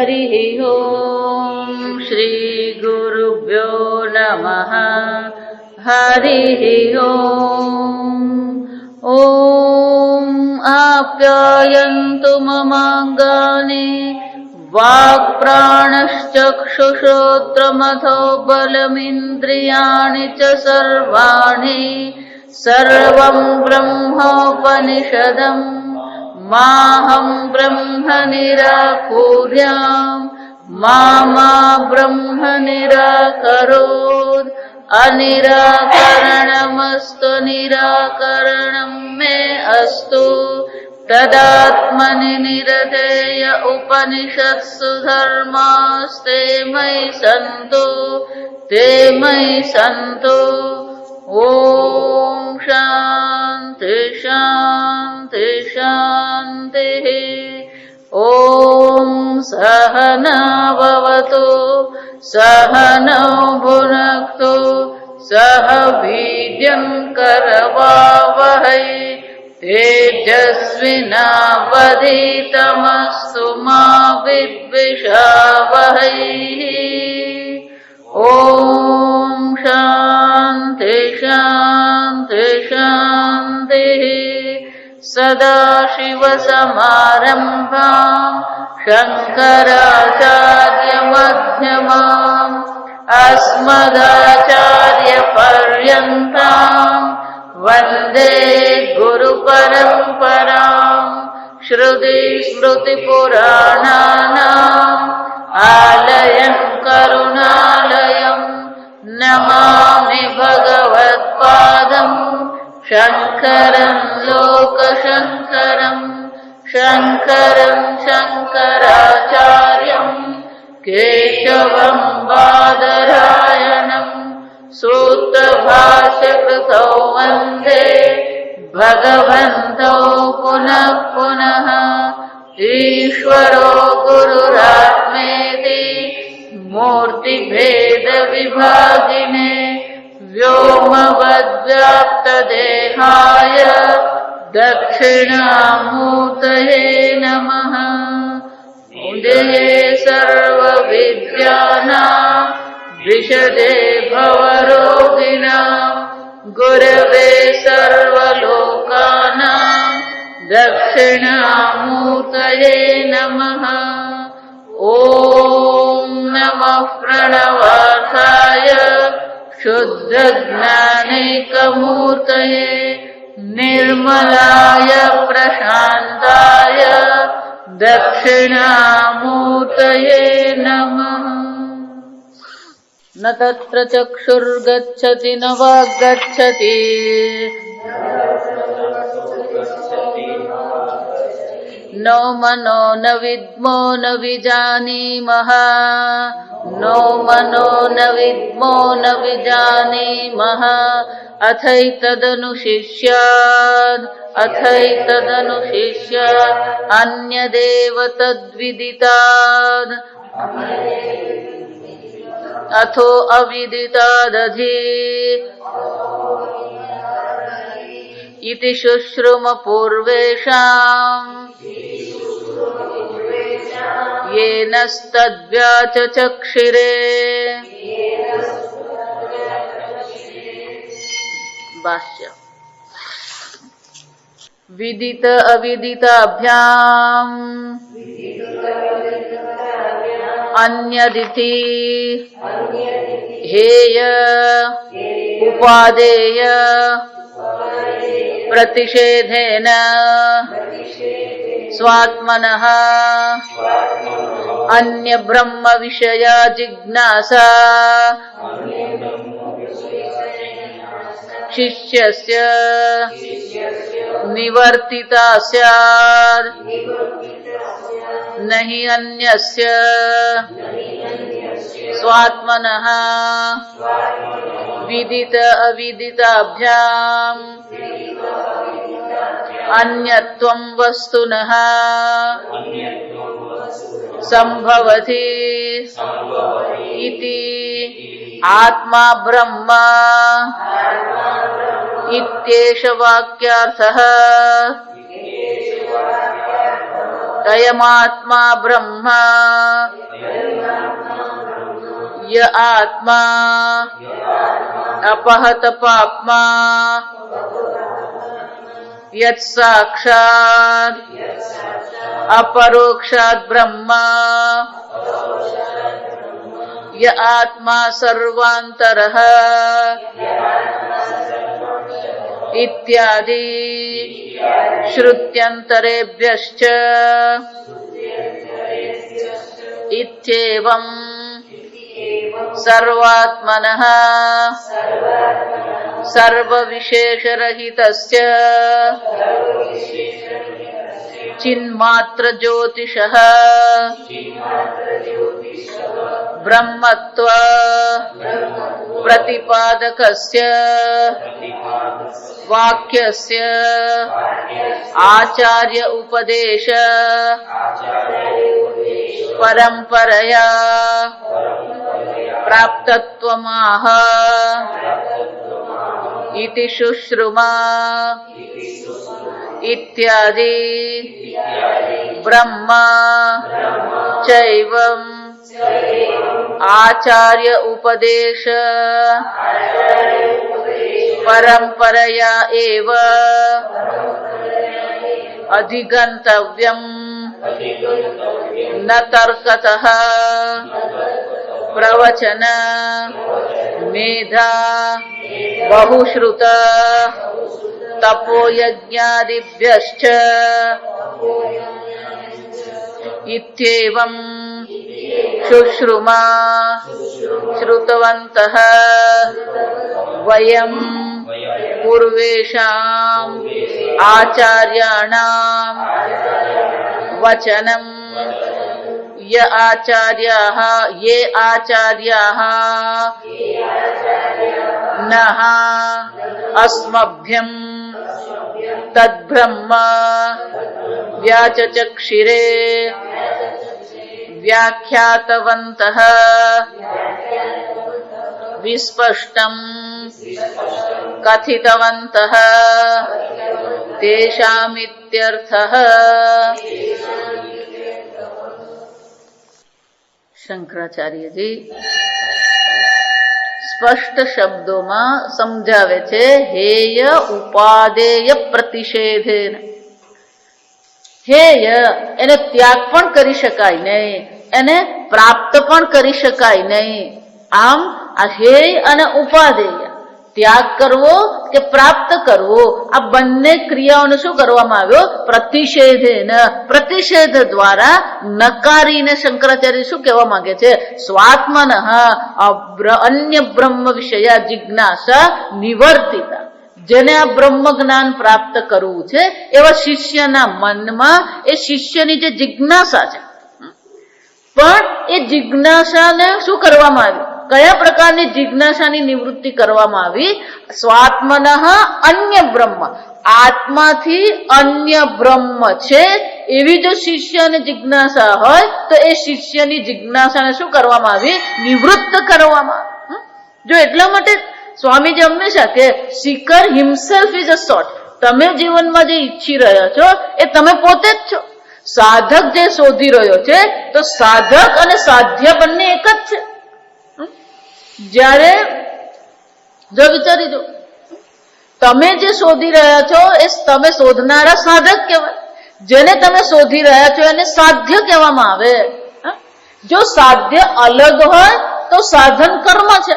हरिः ओम् श्रीगुरुभ्यो नमः हरिः ओम् ॐ आप्यायन्तु ममाङ्गानि वाक्प्राणश्चक्षुश्रोत्रमथो बलमिन्द्रियाणि च सर्वाणि सर्वं ब्रह्मोपनिषदम् माहं ब्रह्म निराकुर्याम् मा ब्रह्म निराकरोत् अनिराकरणमस्तु निराकरणं मे अस्तु तदात्मनि निरतेय उपनिषत्सु धर्मास्ते मयि सन्तु ॐ शान्ति शान्ति शान्तिः ॐ सहना भवतु सहनौ भुनक्तु सह वीर्यं करवावहै तेजस्विनावधीतमस्तु मा विद्विषावहै ॐ शान्ति शान्ति शान्तिः सदाशिवसमारम्भाम् शङ्कराचार्यमध्यमाम् अस्मदाचार्यपर्यन्ताम् वन्दे गुरुपरम्पराम् श्रुतिस्मृतिपुराणानाम् आलयम् करुणालयम् नमामि भगवत्पादम् शङ्करम् लोकशङ्करम् शङ्करम् शङ्कराचार्यम् केशवम् बादरायणम् सूत्रभाष्यकृतौ वन्दे भगवन्तौ पुनः पुनः ईश्वरो गुरुरात्मेति मूर्तिभेदविभागिने व्योमवद्व्याप्तदेहाय दक्षिणामूर्तये नमः उदये सर्वविद्यानां विशदे भवरोगिणां गुरवे सर्वलोकानां दक्षिणामूर्तये नमः ॐ नमः प्रणवार्थाय शुद्धज्ञानैकमूर्तये निर्मलाय प्रशान्ताय दक्षिणामूर्तये नमः न तत्र चक्षुर्गच्छति न वाग्गच्छति नो मनो न विद्मो न विजानीमः नो मनो न विद्मो न विजानीमः अथैतदनुशिष्यात् अन्यदेव तद्विदितात् अथो अविदितादधि इति शुश्रुम पूर्वेषाम् येनस्तद्व्याचचक्षिरे भाष्य विदित अविदिताभ्याम् अन्यदिति हेय उपादेय प्रतिषेधेन स्वात्मनः अन्य ब्रह्म विषया जिज्ञासा शिष्यस्य निवर्तिता स्यात् नहि अन्यस्य स्वात्मनः विदित अविदिताभ्याम् अन्यत्वं वस्तुनः संभवति इति आत्मा ब्रह्म इत्येष वाक्यार्थः અયમાત્મા બ્રહ્મ ય આત્મા અપહત પાપમા યત સાક્ષાત अपरोक्षात् ब्रह्मा य आत्मा सर्वान्तरः इत्यादि श्रुत्यन्तरेभ्यश्च इत्येवं सर्वात्मनः सर्वविशेषरहितस्य चिन्मात्र ज्योतिषः ब्रह्मत्व प्रतिपादकस्य वाक्यस्य आचार्य उपदेश परंपरया प्राप्तत्वमाह इति शुश्रुमा इत्यादि ब्रह्म चैवं आचार्य उपदेश परंपरया एव अधिगन्तव्यं न तर्कतः प्रवचन मेधा बहुश्रुत तपोयज्ञादिभ्यश्च इत्येवं शुश्रुमा श्रुतवन्तः वयं पूर्वेषाम् आचार्याणां वचनं ये आचार्याः नः अस्मभ्यं तद्ब्रह्म व्याचचक्षिरे व्याख्यातवन्तः विस्पष्टं कथितवन्तः तेषामित्यर्थः। શંકરાચાર્ય જી સ્પષ્ટ શબ્દોમાં સમજાવે છે હેય ઉપાદેય પ્રતિષેધેન. હેય એને ત્યાગ પણ કરી શકાય નહીં, એને પ્રાપ્ત પણ કરી શકાય નહીં. આમ આ હેય અને ઉપાદેય ત્યાગ કરવો કે પ્રાપ્ત કરવો આ બંને ક્રિયાઓને શું કરવામાં આવ્યો? પ્રતિષેધેન, પ્રતિષેધ દ્વારા નકારીને શંકરાચાર્ય શું કહેવા માંગે છે? સ્વાત્મન અન્ય બ્રહ્મ વિષયા જિજ્ઞાસા નિવર્તિતા. જેને આ બ્રહ્મ જ્ઞાન પ્રાપ્ત કરવું છે એવા શિષ્યના મનમાં એ શિષ્યની જે જિજ્ઞાસા છે, પણ એ જિજ્ઞાસાને શું કરવામાં આવી? કયા પ્રકારની જિજ્ઞાસાની નિવૃત્તિ કરવામાં આવી? સ્વાત્મન અન્ય બ્રહ્મ, આત્માથી અન્ય બ્રહ્મ છે એવી જો શિષ્યને જિજ્ઞાસા હોય તો એ શિષ્યની જિજ્ઞાસાને શું કરવામાં આવી? નિવૃત્ત કરવામાં આવી. જો એટલા માટે સ્વામીજી હંમેશા કે seeker himself is a sort. તમે જીવનમાં જે ઈચ્છી રહ્યા છો એ તમે પોતે જ છો. સાધક જે શોધી રહ્યો છે તો સાધક અને સાધ્ય બંને એક જ છે. જ્યારે જો વિચારી દો, તમે જે શોધી રહ્યા છો એ તમે શોધનારા સાધક કહેવાય, જેને તમે શોધી રહ્યા છો એને સાધ્ય કહેવામાં આવે. જો સાધ્ય અલગ હોય તો સાધન કર્મ છે,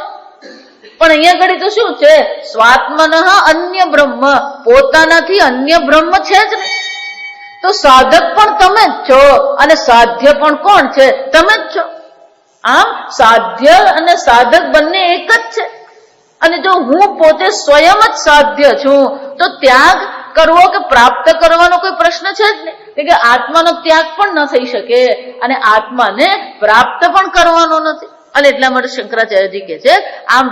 પણ અહીંયા ઘડી તો શું છે? સ્વાત્મન અન્ય બ્રહ્મ, પોતાનાથી અન્ય બ્રહ્મ છે જ નહીં. તો સાધક પણ તમે જ છો અને સાધ્ય પણ કોણ છે? તમે જ છો. આમ સાધ્ય અને સાધક બંને એક જ છે. અને જો હું પોતે સ્વયં જ સાધ્ય છું તો ત્યાગ કરવો કે પ્રાપ્ત કરવાનો કોઈ પ્રશ્ન છે જ નહીં, કે આત્માનો ત્યાગ પણ ન થઈ શકે અને આત્માને પ્રાપ્ત પણ કરવાનો નથી. અને એટલા માટે શંકરાચાર્યજી કહે છે આમ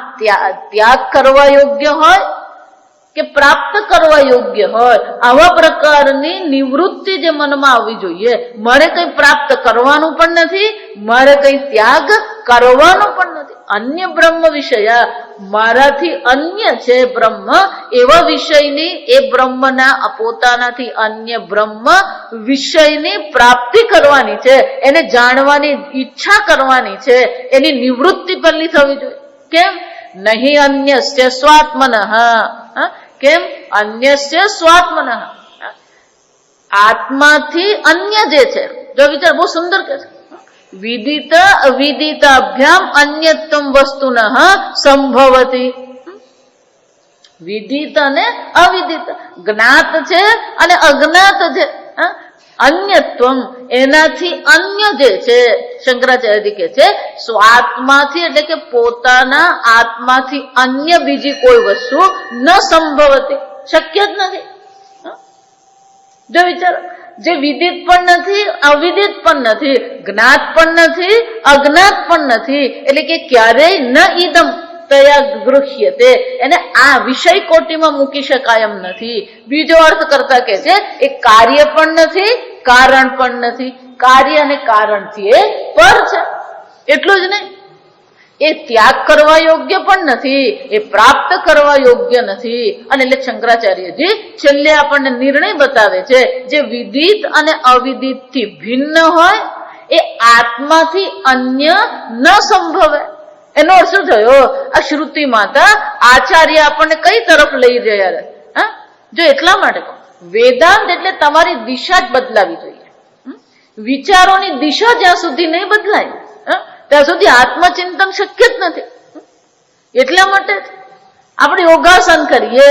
ત્યાગ કરવા યોગ્ય હોય કે પ્રાપ્ત કરવા યોગ્ય હોય, આવા પ્રકારની નિવૃત્તિ જે મનમાં આવવી જોઈએ. મારે કંઈ પ્રાપ્ત કરવાનું પણ નથી, મારે કંઈ ત્યાગ કરવાનો પણ નથી. અન્ય બ્રહ્મ વિષયા, મારાથી અન્ય છે બ્રહ્મ એવા વિષયની, એ બ્રહ્મના પોતાનાથી અન્ય બ્રહ્મ વિષયની પ્રાપ્તિ કરવાની છે, એને જાણવાની ઈચ્છા કરવાની છે, એની નિવૃત્તિ પહેલી થવી જોઈએ. કેમ? નહીં અન્યસ્ય સ્વાત્મનઃ. કેમ? અન્યસ્ય સ્વાત્મનઃ, આત્માથી અન્ય જે છે. જો વિચાર બહુ સુંદર કે છે, વિદિત અવિદિતાભ્યામ અન્યત્વમ વસ્તુનઃ સંભવતી. વિદિત અને અવિદિત, જ્ઞાત છે અને અજ્ઞાત છે. અન્યત્વમ, એનાથી અન્ય જે છે, શંકરાચાર્ય કહે છે સ્વાત્માથી એટલે કે પોતાના આત્માથી અન્ય બીજી કોઈ વસ્તુ ન સંભવતી, શક્ય જ નથી. જો વિચારો, જે વિદિત પણ નથી, અવિદિત પણ નથી, જ્ઞાત પણ નથી, અજ્ઞાત પણ નથી, એટલે કે ક્યારેય ન ઈદમ તયા ગૃહ્યતે, એને આ વિષય કોટીમાં મૂકી શકાય એમ નથી. બીજો અર્થ કરતા કે છે એ કાર્ય પણ નથી, કારણ પણ નથી. કાર્ય અને કારણથી એ પર છે, એટલું જ નહીં. એ ત્યાગ કરવા યોગ્ય પણ નથી, એ પ્રાપ્ત કરવા યોગ્ય નથી. અને એટલે શંકરાચાર્યજી છેલ્લે આપણને નિર્ણય બતાવે છે, જે વિદિત અને અવિદિત થી ભિન્ન હોય એ આત્માથી અન્ય ન સંભવે. એનો અર્થ શું થયો? આ શ્રુતિ માતા આચાર્ય આપણને કઈ તરફ લઈ રહ્યા? જો એટલા માટે વેદાંત એટલે તમારી દિશા જ બદલાવી જોઈએ. વિચારોની દિશા જ્યાં સુધી નહીં બદલાય ત્યાં સુધી આત્મચિંતન શક્ય જ નથી. એટલા માટે આપણે યોગાસન કરીએ,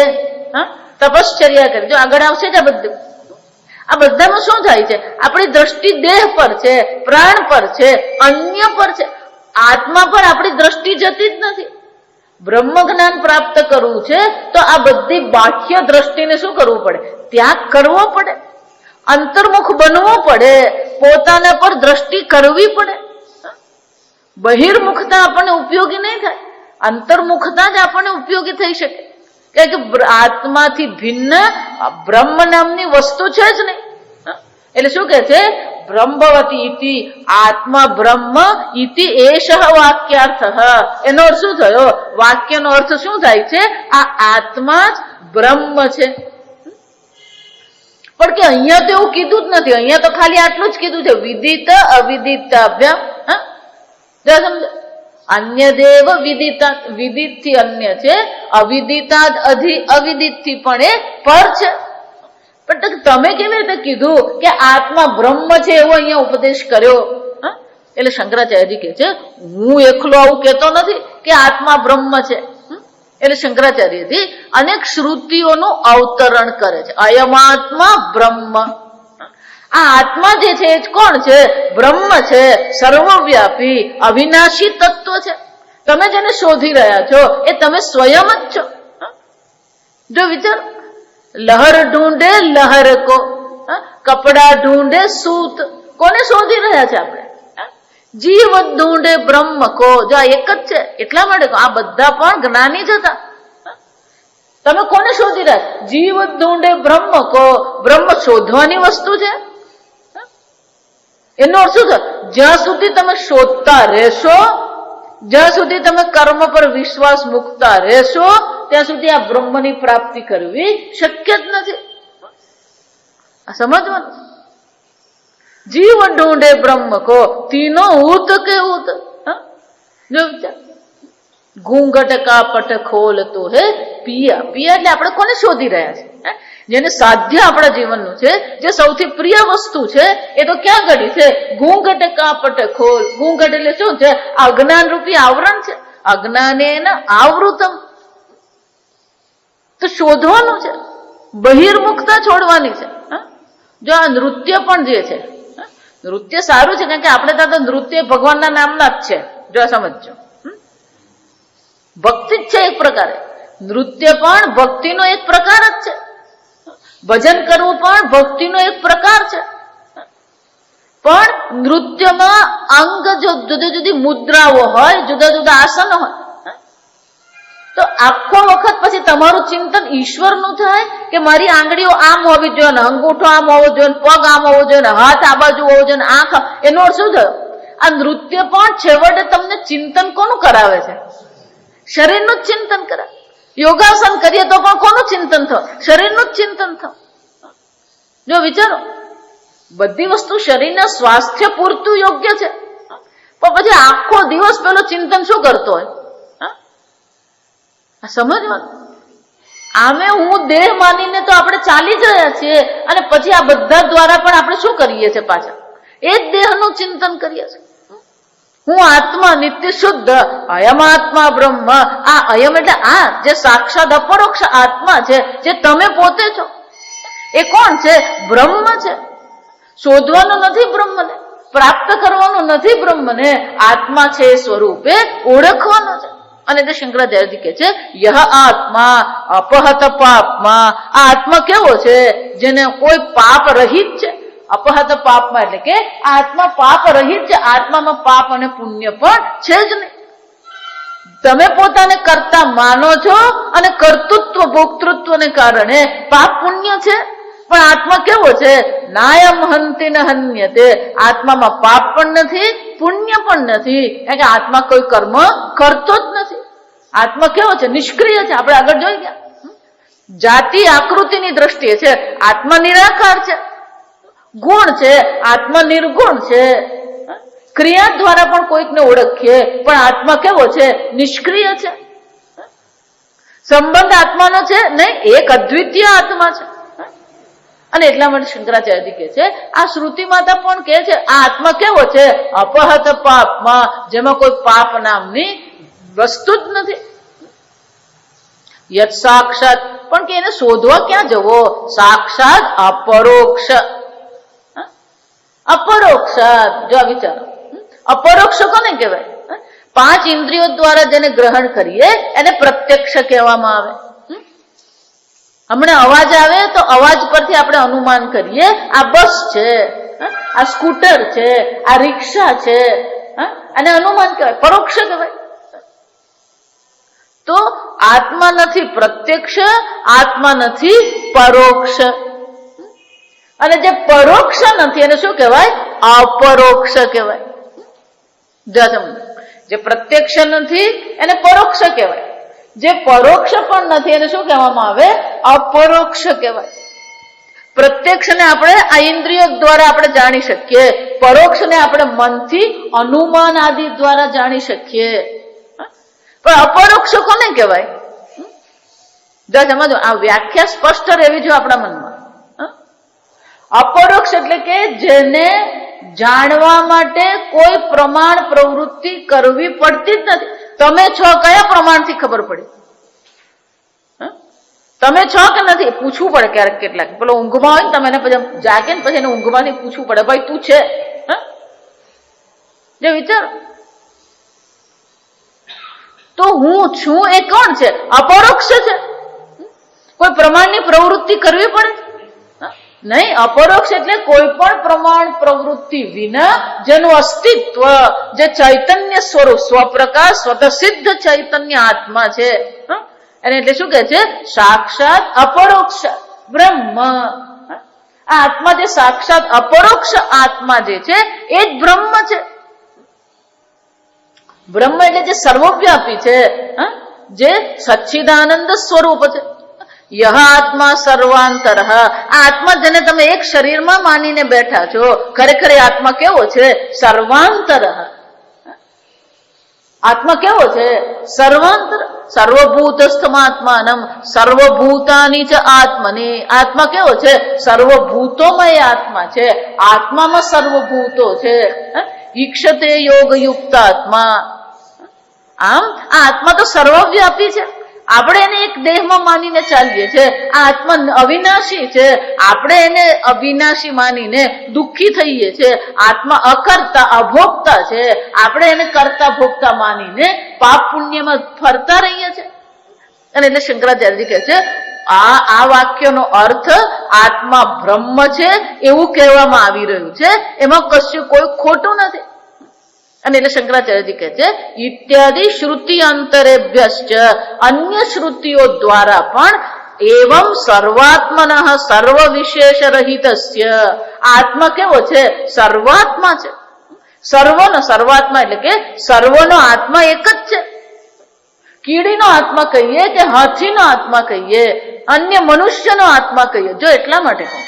તપશ્ચર્યા કરીએ. જો આગળ આવશે જ આ બધું. આ બધામાં શું થાય છે? આપણી દ્રષ્ટિ દેહ પર છે, પ્રાણ પર છે, અન્ય પર છે. આત્મા પર આપણી દ્રષ્ટિ જતી જ નથી. બ્રહ્મ જ્ઞાન પ્રાપ્ત કરવું છે તો આ બધી બાહ્ય દ્રષ્ટિને શું કરવું પડે? ત્યાગ કરવો પડે, અંતર્મુખ બનવું પડે, પોતાના પર દ્રષ્ટિ કરવી પડે. બહિર્મુખતા આપણને ઉપયોગી નહીં થાય, અંતર્મુખતા જ આપણને ઉપયોગી થઈ શકે. કારણ કે આત્માથી ભિન્ન બ્રહ્મ નામની વસ્તુ છે જ નહીં. એટલે શું કે છે? બ્રહ્મવતી ઇતિ, આત્મા બ્રહ્મ ઇતિ એષ વાક્યાર્થ. એનો અર્થ શું થયો? વાક્યનો અર્થ શું થાય છે? આ આત્મા જ બ્રહ્મ છે. પણ કે અહીંયા તો એવું કીધું જ નથી. અહીંયા તો ખાલી આટલું જ કીધું છે, વિદિત અવિદિતાભ્યામ. અન્ય દેવ વિદિતા, વિદિત થી અન્ય છે, અવિદિતા અવિદિત થી પણ એ પર છે. પણ તમે કેવી રીતે કીધું કે આત્મા બ્રહ્મ છે એવો અહીંયા ઉપદેશ કર્યો? એટલે શંકરાચાર્યજી કહે છે, હું એકલો આવું કહેતો નથી કે આત્મા બ્રહ્મ છે. એટલે શંકરાચાર્યજી અનેક શ્રુતિઓનું અવતરણ કરે છે. અયમાત્મા બ્રહ્મ. આ આત્મા જે છે એ કોણ છે? બ્રહ્મ છે, સર્વવ્યાપી અવિનાશી તત્વ છે. તમે જેને શોધી રહ્યા છો એ તમે સ્વયં જ છો. જો વિચાર, લહર ઢૂંઢે લહર કો, કપડા ઢૂંઢે સૂત. કોને શોધી રહ્યા છે આપણે? જીવ ઢૂંઢે બ્રહ્મ કો. જો આ એક જ છે. એટલા માટે આ બધા પણ જ્ઞાની જ હતા. તમે કોને શોધી રહ્યા? જીવ ઢૂંઢે બ્રહ્મ કો. બ્રહ્મ શોધવાની વસ્તુ છે. એનો અર્થ શું છે? જ્યાં સુધી તમે શોધતા રહેશો, જ્યાં સુધી તમે કર્મ પર વિશ્વાસ મૂકતા રહેશો, ત્યાં સુધી આ બ્રહ્મની પ્રાપ્તિ કરવી શક્ય જ નથી. આ સમજવાનું. જીવ ઢૂંઢે બ્રહ્મ કો, તીનો ઉત કે ઉત. જો ઘૂંઘટ કાપટ ખોલતો હે પિયા. પિયા એટલે આપણે કોને શોધી રહ્યા છે? જેને સાધ્ય આપણા જીવનનું છે, જે સૌથી પ્રિય વસ્તુ છે, એ તો ક્યાં ઘડી છે? ઘૂંઘટ કાપટ ખોલ. ઘૂંઘટ એટલે શું છે? અજ્ઞાન રૂપી આવરણ છે. અજ્ઞાનેન આવૃતમ. તો શોધવાનું છે, બહિર્મુખતા છોડવાની છે. જો આ નૃત્ય પણ જે છે, નૃત્ય સારું છે, કારણ કે આપણે ત્યાં તો નૃત્ય ભગવાનના નામના જ છે. જો સમજો, ભક્તિ જ છે એક પ્રકારે. નૃત્ય પણ ભક્તિનો એક પ્રકાર જ છે. ભજન કરવું પણ ભક્તિનો એક પ્રકાર છે. પણ નૃત્યમાં અંગ જો જુદી જુદી મુદ્રાઓ હોય, જુદા જુદા આસન હોય, તો આખો વખત પછી તમારું ચિંતન ઈશ્વરનું થાય કે મારી આંગળીઓ આમ હોવી જોઈએ, અંગૂઠો આમ હોવો જોઈએ, પગ આમ હોવો જોઈએ, હાથ આ બાજુ હોવો જોઈએ, આંખ. એનો અર્થ શું થયો? આ નૃત્ય પણ છેવટે તમને ચિંતન કોનું કરાવે છે? શરીરનું જ ચિંતન કરાવે. યોગાસન કરીએ તો પણ કોનું ચિંતન થાય? શરીરનું જ ચિંતન થાય. જો વિચારો, બધી વસ્તુ શરીરના સ્વાસ્થ્ય પૂરતું યોગ્ય છે, પણ પછી આખો દિવસ પેલો ચિંતન શું કરતો હોય? સમજવાનું. આમે હું દેહ માનીને તો આપણે ચાલી જ રહ્યા છીએ, અને પછી આ બધા દ્વારા પણ આપણે શું કરીએ છીએ? પાછા એ જ દેહનું ચિંતન કરીએ છીએ. હું આત્મા નિત્ય શુદ્ધ, અયમ આત્મા બ્રહ્મ. આ અયમ એટલે આ જે સાક્ષાત અપરોક્ષ આત્મા છે, જે તમે પોતે છો. એ કોણ છે? બ્રહ્મ છે. શોધવાનું નથી બ્રહ્મને, પ્રાપ્ત કરવાનું નથી બ્રહ્મને, આત્મા છે એ સ્વરૂપે ઓળખવાનો છે. અને તે શંકરાચાર્યજી કહે છે, યહ આત્મા અપહત પાપમાં. આ આત્મા કેવો છે? જેને કોઈ પાપ રહિત છે. અપહત પાપમાં એટલે કે આત્મા પાપ રહિત છે. આત્મામાં પાપ અને પુણ્ય પણ છે જ નહીં. તમે પોતાને કરતા માનો છો, અને કર્તૃત્વ ભોક્તૃત્વને કારણે પાપ પુણ્ય છે. પણ આત્મા કેવો છે? નાયમ હંતિ ન હન્યતે. આત્મામાં પાપ પણ નથી, પુણ્ય પણ નથી, કારણ કે આત્મા કોઈ કર્મ કરતો જ નથી. આત્મા કેવો છે? નિષ્ક્રિય છે. આપણે આગળ જોઈ ગયા. જાતિ આકૃતિની દ્રષ્ટિએ છે આત્મા નિરાકાર છે, ગુણ છે આત્મા નિર્ગુણ છે. ક્રિયા દ્વારા પણ કોઈકને ઓળખીએ, પણ આત્મા કેવો છે? નિષ્ક્રિય છે. સંબંધ આત્માનો છે નહીં, એક અદ્વિતીય આત્મા છે. અને એટલા માટે શંકરાચાર્યજી કહે છે, આ શ્રુતિ માતા પણ કહે છે આ આત્મા કેવો છે? અપહત પાપમાં, જેમાં કોઈ પાપ નામની વસ્તુ જ નથી. યત સાક્ષાત, પણ કે એને શોધવા ક્યાં જવો? સાક્ષાત અપરોક્ષ. અપરોક્ષ, જો વિચારો, અપરોક્ષ કોને કહેવાય? 5 ઇન્દ્રિયો દ્વારા જેને ગ્રહણ કરીએ એને પ્રત્યક્ષ કહેવામાં આવે. હમણાં અવાજ આવે તો અવાજ પરથી આપણે અનુમાન કરીએ આ બસ છે, આ સ્કૂટર છે, આ રિક્ષા છે, અને અનુમાન કહેવાય, પરોક્ષ કહેવાય. તો આત્મા નથી પ્રત્યક્ષ, આત્મા નથી પરોક્ષ. અને જે પરોક્ષ નથી એને શું કહેવાય? અપરોક્ષ કહેવાય. જે પ્રત્યક્ષ નથી એને પરોક્ષ કહેવાય. જે પરોક્ષ પણ નથી એને શું કહેવામાં આવે? અપરોક્ષ કહેવાય. પ્રત્યક્ષને આપણે આ ઇન્દ્રિયો દ્વારા આપણે જાણી શકીએ, પરોક્ષને આપણે મનથી અનુમાન આદિ દ્વારા જાણી શકીએ. પણ અપરોક્ષ કોને કહેવાય? સમજો, આ વ્યાખ્યા સ્પષ્ટ રહેવી જોઈએ આપણા મનમાં. અપરોક્ષ એટલે કે જેને જાણવા માટે કોઈ પ્રમાણ પ્રવૃત્તિ કરવી પડતી જ નથી. તમે છો, કયા પ્રમાણથી ખબર પડી? તમે છો કે નથી પૂછવું પડે ક્યારેક. કેટલાક પેલો ઊંઘમાં હોય ને, તમે એને પછી જાગે ને પછી એને ઊંઘમાંથી પૂછવું પડે, ભાઈ તું છે? જે વિચારો, તો હું છું એ કોણ છે? અપરોક્ષ છે. કોઈ પ્રમાણની પ્રવૃત્તિ કરવી પડે નહીં. અપરોક્ષ એટલે કોઈ પણ પ્રમાણ પ્રવૃત્તિ વિના જેનું અસ્તિત્વ, જે ચૈતન્ય સ્વરૂપ, સ્વપ્રકાશ, સ્વતઃસિદ્ધ ચૈતન્ય આત્મા છે, અને એટલે શું કહે છે? સાક્ષાત અપરોક્ષ બ્રહ્મ. આ આત્મા જે સાક્ષાત અપરોક્ષ આત્મા જે છે એ જ બ્રહ્મ છે. બ્રહ્મ એટલે જે સર્વવ્યાપી છે, જે સચ્ચિદાનંદ સ્વરૂપ છે. યહ આત્મા સર્વાંતર. આ આત્મા જેને તમે એક શરીરમાં માનીને બેઠા છો, ખરેખર એ આત્મા કેવો છે? સર્વાંતર. આત્મા કેવો છે? સર્વાંતર. સર્વભૂતસ્થમાત્માનમ સર્વભૂતાની ચ આત્મની. આત્મા કેવો છે? સર્વભૂતોમય આત્મા છે. આત્મામાં સર્વભૂતો છે. ઈક્ષતે યોગ યુક્ત આત્મા. આમ આ આત્મા તો સર્વવ્યાપી છે. આપણે એને એક દેહમાં માનીને ચાલીએ છીએ. આ આત્મા અવિનાશી છે. આપણે એને અવિનાશી માનીને દુઃખી થઈએ છીએ. આત્મા અકર્તા અભોગતા છે. આપણે એને કરતા ભોગતા માનીને પાપ પુણ્યમાં ફરતા રહીએ છીએ. અને એટલે શંકરાચાર્યજી કહે છે આ વાક્યનો અર્થ આત્મા બ્રહ્મ છે એવું કહેવામાં આવી રહ્યું છે, એમાં કશું કોઈ ખોટું નથી. અને એટલે શંકરાચાર્યજી કહે છે ઇત્યાદિ શ્રુતિ અંતરેભ્યશ્ચ, અન્ય શ્રુતિઓ દ્વારા પણ એવં સર્વાત્મન સર્વ વિશેષ રહિતસ્ય. આત્મા કેવો છે? સર્વાત્મા છે. સર્વનો સર્વાત્મા એટલે કે સર્વનો આત્મા એક જ છે. કીડીનો આત્મા કહીએ કે હાથીનો આત્મા કહીએ, અન્ય મનુષ્યનો આત્મા કહીએ, જો એટલા માટે કહું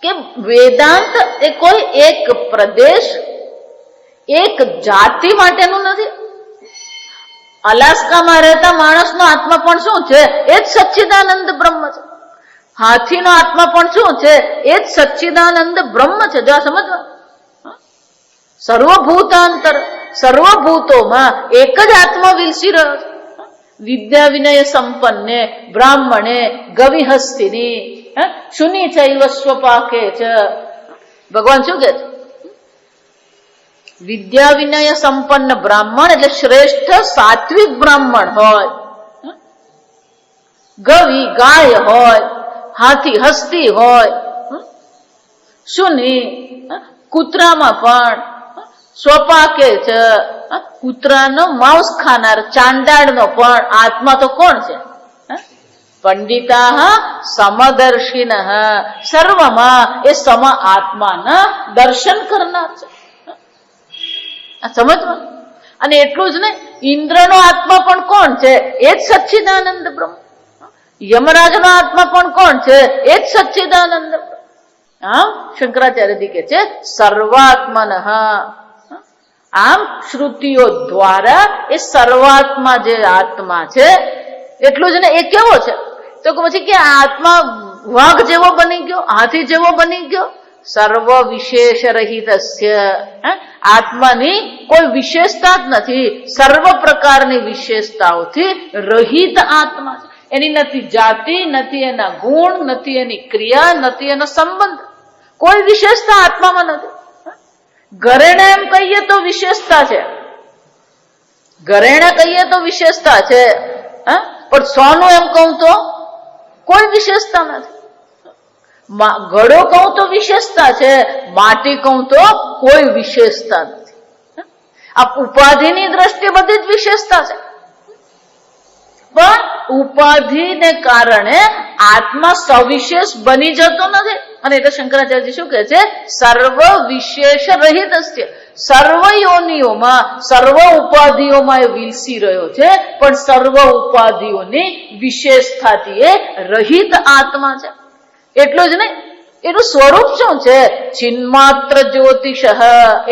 કે વેદાંત એ કોઈ એક પ્રદેશ, એક જાતિ માટેનું નથી. અલાસ્કામાં રહેતા માણસનો આત્મા પણ શું છે? એ જ સચ્ચિદાનંદ બ્રહ્મ છે. હાથીનો આત્મા પણ શું છે? એ જ સચ્ચિદાનંદ બ્રહ્મ છે. જો આ સમજવા, સર્વભૂતાંતર, સર્વભૂતોમાં એક જ આત્મા વિલસી રહ્યો છે. વિદ્યા વિનય સંપન્ને બ્રાહ્મણે ગવિહસ્તિની શુનિ ચૈવ સ્વપાકે છે. ભગવાન શું કે છે? વિદ્યા વિનય સંપન્ન બ્રાહ્મણ એટલે શ્રેષ્ઠ સાત્વિક બ્રાહ્મણ હોય, ગવિ ગાય હોય, હાથી હસ્તી હોય, શુની કૂતરામાં પણ, સ્વપાકે છે કૂતરાનો માંસ ખાનાર ચાંડાળનો પણ આત્મા તો કોણ છે? પંડિતા સમદર્શિન, સર્વમાં એ સમ આત્માના દર્શન કરનાર છે. સમજવા. અને એટલું જ નહીં, ઇન્દ્રનો આત્મા પણ કોણ છે? એ જ સચ્ચિદાનંદ બ્રહ્મ. યમરાજનો આત્મા પણ કોણ છે? એ જ સચ્ચિદાનંદ બ્રહ્મ. આમ શંકરાચાર્યજી કે છે સર્વાત્મન. આમ શ્રુતિઓ દ્વારા એ સર્વાત્મા જે આત્મા છે, એટલું જ ને એ કેવો છે? તો પછી કે આત્મા વાઘ જેવો બની ગયો, હાથી જેવો બની ગયો? સર્વ વિશેષ રહિતસ્ય, આત્માની કોઈ વિશેષતા જ નથી, સર્વ પ્રકારની વિશેષતાઓથી રહિત આત્મા છે. એની નથી જાતિ, નથી એના ગુણ, નથી એની ક્રિયા, નથી એનો સંબંધ, કોઈ વિશેષતા આત્મામાં નથી. ઘરેણા એમ કહીએ તો વિશેષતા છે, ઘરેણા કહીએ તો વિશેષતા છે, પણ સોનું એમ કહું તો કોઈ વિશેષતા નથી. ઘડો કહું તો વિશેષતા છે, માટી કહું તો કોઈ વિશેષતા નથી. આ ઉપાધિની દ્રષ્ટિએ બધી જ વિશેષતા છે, પણ ઉપાધિને કારણે આત્મા સવિશેષ બની જતો નથી. અને એટલે શંકરાચાર્યજી શું કહે છે? સર્વ વિશેષ રહિત છે. સર્વ યોનિઓમાં, સર્વ ઉપાધિઓમાં એ વિલસી રહ્યો છે, પણ સર્વ ઉપાધિઓની વિશેષતાથી એ રહિત આત્મા છે. એટલું જ નહીં, એનું સ્વરૂપ શું છે? ચિન્માત્ર જ્યોતિષ.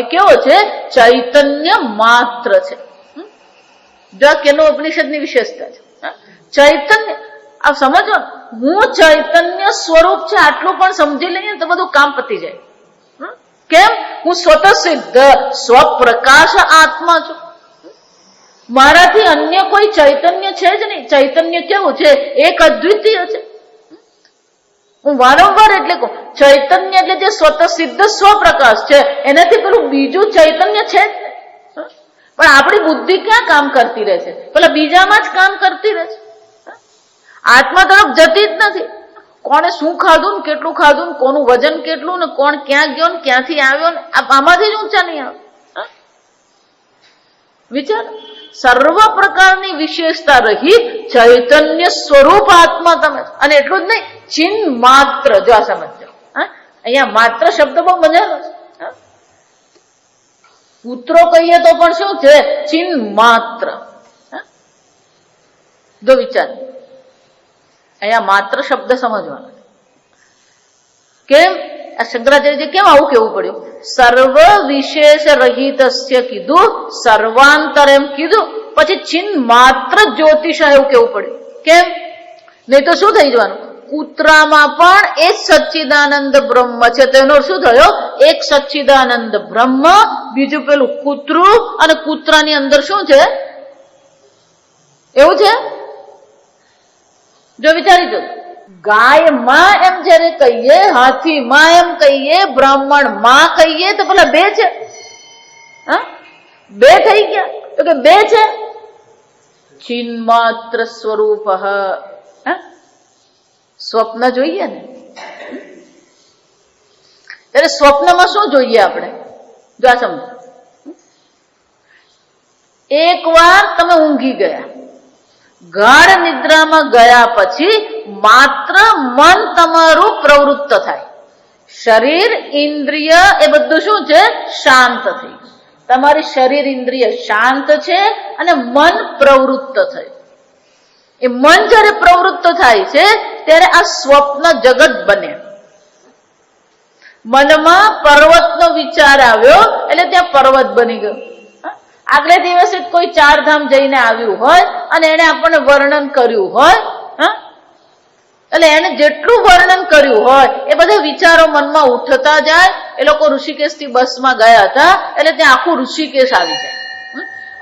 એ કેવો છે? ચૈતન્ય માત્ર છે. જો કેનો ઉપનિષદની વિશેષતા છે ચૈતન્ય. આ સમજો, હું ચૈતન્ય સ્વરૂપ છે આટલું પણ સમજી લઈએ તો બધું કામ પતી જાય. કેમ? હું સ્વતઃસિદ્ધ સ્વપ્રકાશ આત્મા છું. મારાથી અન્ય કોઈ ચૈતન્ય છે જ નહીં. ચૈતન્ય કેવું છે? એક અદ્વિતીય છે. હું વારંવાર એટલે કહું, ચૈતન્ય એટલે જે સ્વતઃસિદ્ધ સ્વપ્રકાશ છે, એનાથી પેલું બીજું ચૈતન્ય છે જ. પણ આપણી બુદ્ધિ ક્યાં કામ કરતી રહે છે? પેલા બીજામાં જ કામ કરતી રહે છે. આત્મા તરફ જતી જ નથી. કોણે શું ખાધું ને કેટલું ખાધું, કોનું વજન કેટલું, ને કોણ ક્યાં ગયો ને ક્યાંથી આવ્યો ને, આમાંથી જ ઊંચા નહીં આવે. વિચાર, સર્વ પ્રકારની વિશેષતા રહી ચૈતન્ય સ્વરૂપ આત્મા તમે. અને એટલું જ નહીં, ચિન્હ માત્ર. જો આ સમજો, અહીંયા માત્ર શબ્દ બહુ મજાનો છે. પુત્રો કહીએ તો પણ શું છે? ચિન્હ માત્ર. જો વિચાર, અહીંયા માત્ર શબ્દ સમજવાનો. કેમ? આ શંકરાચાર્યજી કેમ આવું કેવું પડ્યું? સર્વ વિશેષ રહિતસ્ય કીધું, સર્વાંતર એમ કીધું, પછી ચિન્હ માત્ર જ્યોતિષ એવું કેવું પડ્યું. કેમ? નહીં તો શું થઈ જવાનું? કૂતરામાં પણ એક સચ્ચિદાનંદ બ્રહ્મ છે. તેનો શું થયો? એક સચ્ચિદાનંદ બ્રહ્મ, બીજું પેલું કૂતરું, અને કૂતરાની અંદર શું છે? એવું છે. જો વિચારી દો, ગાય માં એમ જયારે કહીએ, હાથી માં એમ કહીએ, બ્રાહ્મણ માં કહીએ, તો પેલા બે છે. બે થઈ ગયા તો કે બે છે. ચિન્માત્ર સ્વરૂપ. સ્વપ્ન જોઈએ ને, ત્યારે સ્વપ્નમાં શું જોઈએ આપણે? જો આ સમજો, એક વાર તમે ઊંઘી ગયા, ગાઢ નિદ્રામાં ગયા પછી માત્ર મન તમારું પ્રવૃત્ત થાય. શરીર ઇન્દ્રિય એ બધું શું છે? શાંત થઈ. તમારી શરીર ઇન્દ્રિય શાંત છે અને મન પ્રવૃત્ત થયું. એ મન જયારે પ્રવૃત્ત થાય છે ત્યારે આ સ્વપ્ન જગત બને. મનમાં પર્વતનો વિચાર આવ્યો એટલે ત્યાં પર્વત બની ગયો. આગલે દિવસે કોઈ 4 ધામ જઈને આવ્યું હોય અને એને આપણને વર્ણન કર્યું હોય, એટલે એને જેટલું વર્ણન કર્યું હોય એ બધા વિચારો મનમાં ઉઠતા જાય. એ લોકો ઋષિકેશ થી બસમાં ગયા હતા એટલે ત્યાં આખું ઋષિકેશ આવી જાય.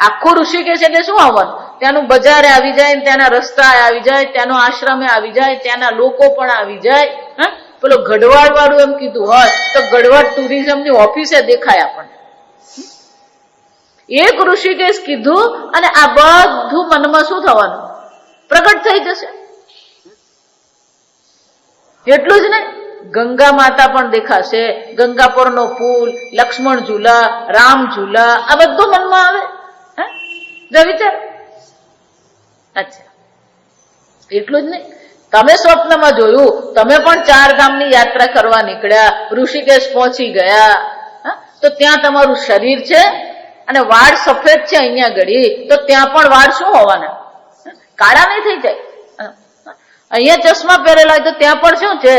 આખું ઋષિકેશ એટલે શું આવવાનું? ત્યાંનું બજારે આવી જાય, ત્યાંના રસ્તા આવી જાય, ત્યાંનો આશ્રમે આવી જાય, ત્યાંના લોકો પણ આવી જાય. પેલો ગઢવાડ વાળું એમ કીધું હોય તો ગઢવાડ ટુરિઝમની ઓફિસે દેખાય આપણને. એક ઋષિકેશ કીધું અને આ બધું મનમાં શું થવાનું? પ્રગટ થઈ જશે. એટલું જ નહીં, ગંગા માતા પણ દેખાશે, ગંગા પરનો પુલ, લક્ષ્મણ ઝૂલા, રામ ઝૂલા, આ બધું મનમાં આવે. વિચાર. અચ્છા, એટલું જ નહીં, તમે સ્વપ્નમાં જોયું, તમે પણ 4 ધામની યાત્રા કરવા નીકળ્યા, ઋષિકેશ પહોંચી ગયા, તો ત્યાં તમારું શરીર છે અને વાળ સફેદ છે અહીંયા ઘડી, તો ત્યાં પણ વાળ શું હોવાના? કાળા નહીં થઈ જાય. અહીંયા ચશ્મા પહેરેલા હોય તો ત્યાં પણ શું છે?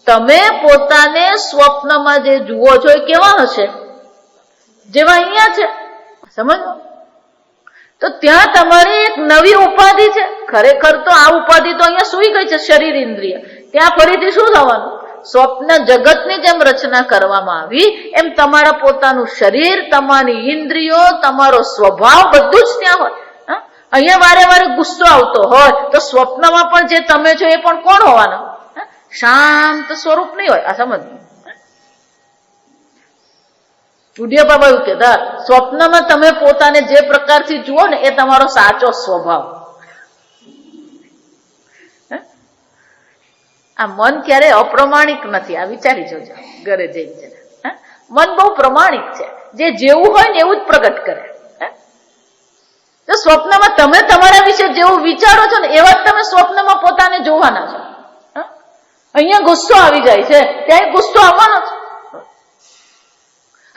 તમે પોતાને સ્વપ્નમાં જે જુઓ છો એ કેવા હશે? જેવા અહીંયા છે. સમજો? તો ત્યાં તમારી એક નવી ઉપાધિ છે. ખરેખર તો આ ઉપાધિ તો અહીંયા સુઈ ગઈ છે, શરીર ઇન્દ્રિય. ત્યાં ફરીથી શું થવાનું? સ્વપ્ન જગતની જેમ રચના કરવામાં આવી એમ તમારા પોતાનું શરીર, તમારી ઇન્દ્રિયો, તમારો સ્વભાવ બધું જ ત્યાં હોય. અહીંયા વારે વારે ગુસ્સો આવતો હોય તો સ્વપ્નમાં પણ જે તમે છો એ પણ કોણ હોવાના? શાંત સ્વરૂપ નહીં હોય. આ સમજ. ઉડિયા બાબા એવું કહેતા, સ્વપ્નમાં તમે પોતાને જે પ્રકારથી જુઓ ને એ તમારો સાચો સ્વભાવ. આ મન ક્યારે અપ્રમાણિક નથી, આ વિચારી જોજો ઘરે જઈને. મન બહુ પ્રમાણિક છે, જે જેવું હોય ને એવું જ પ્રગટ કરે. તો સ્વપ્નમાં તમે તમારા વિશે જેવું વિચારો છો ને એવા જ તમે સ્વપ્નમાં પોતાને જોવાના છો. અહીંયા ગુસ્સો આવી જાય છે, ત્યાં ગુસ્સો આવવાનો છે.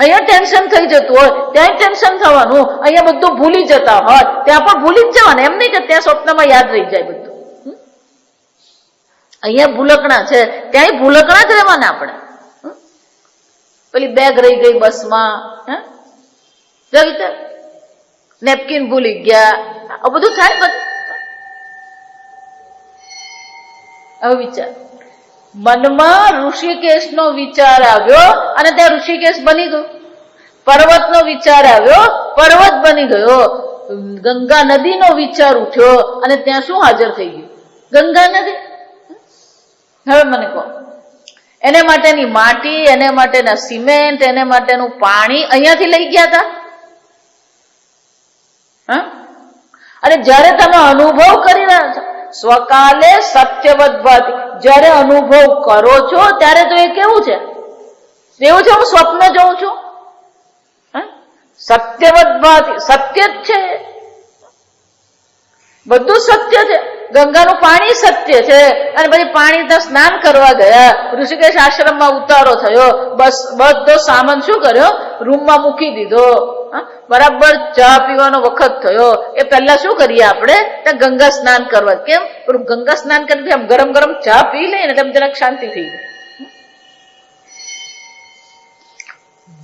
અહીંયા ટેન્શન થઈ જતું હોય ત્યાં ટેન્શન થવાનું. અહીંયા બધું ભૂલી જતા હોય ત્યાં પણ ભૂલી જ જવાનું. એમ નહીં કે ત્યાં સ્વપ્નમાં યાદ રહી જાય બધું. અહીંયા ભૂલકણા છે ત્યાં ભૂલકણા જ રહેવાના આપણે. પેલી બેગ રહી ગઈ બસમાં, વિચાર, નેપકિન ભૂલી ગયા, આ બધું થાય બધું. હવે વિચાર, મનમાં ઋષિકેશ નો વિચાર આવ્યો અને ત્યાં ઋષિકેશ બની ગયો. પર્વત નો વિચાર આવ્યો, પર્વત બની ગયો. ગંગા નદી નો વિચાર ઉઠ્યો અને ત્યાં શું હાજર થઈ ગયું? ગંગા નદી. હવે મને કહો, એને માટેની માટી, એને માટેના સિમેન્ટ, એને માટેનું પાણી અહીંયાથી લઈ ગયા હતા? અને જયારે તમે અનુભવ કરી રહ્યા છો સ્વકાલે સત્યવદ ભાતિ, જયારે અનુભવ કરો છો ત્યારે તો એ કેવું છે? એવું છે હું સ્વપ્ન જોઉં છું. સત્યવદ ભાતિ, સત્ય જ છે, બધું સત્ય છે. ગંગાનું પાણી સત્ય છે. અને પછી પાણી સ્નાન કરવા ગયા, ઋષિકેશ આશ્રમમાં ઉતારો થયો, બસ બધો સામાન શું કર્યો? રૂમમાં મૂકી દીધો. બરાબર ચા પીવાનો વખત થયો એ પહેલા શું કરીએ આપણે? ત્યાં ગંગા સ્નાન કરવા. કેમ? ગંગા સ્નાન કરી આમ ગરમ ગરમ ચા પી લઈએ ને તેમ જરાક શાંતિ થઈ જાય.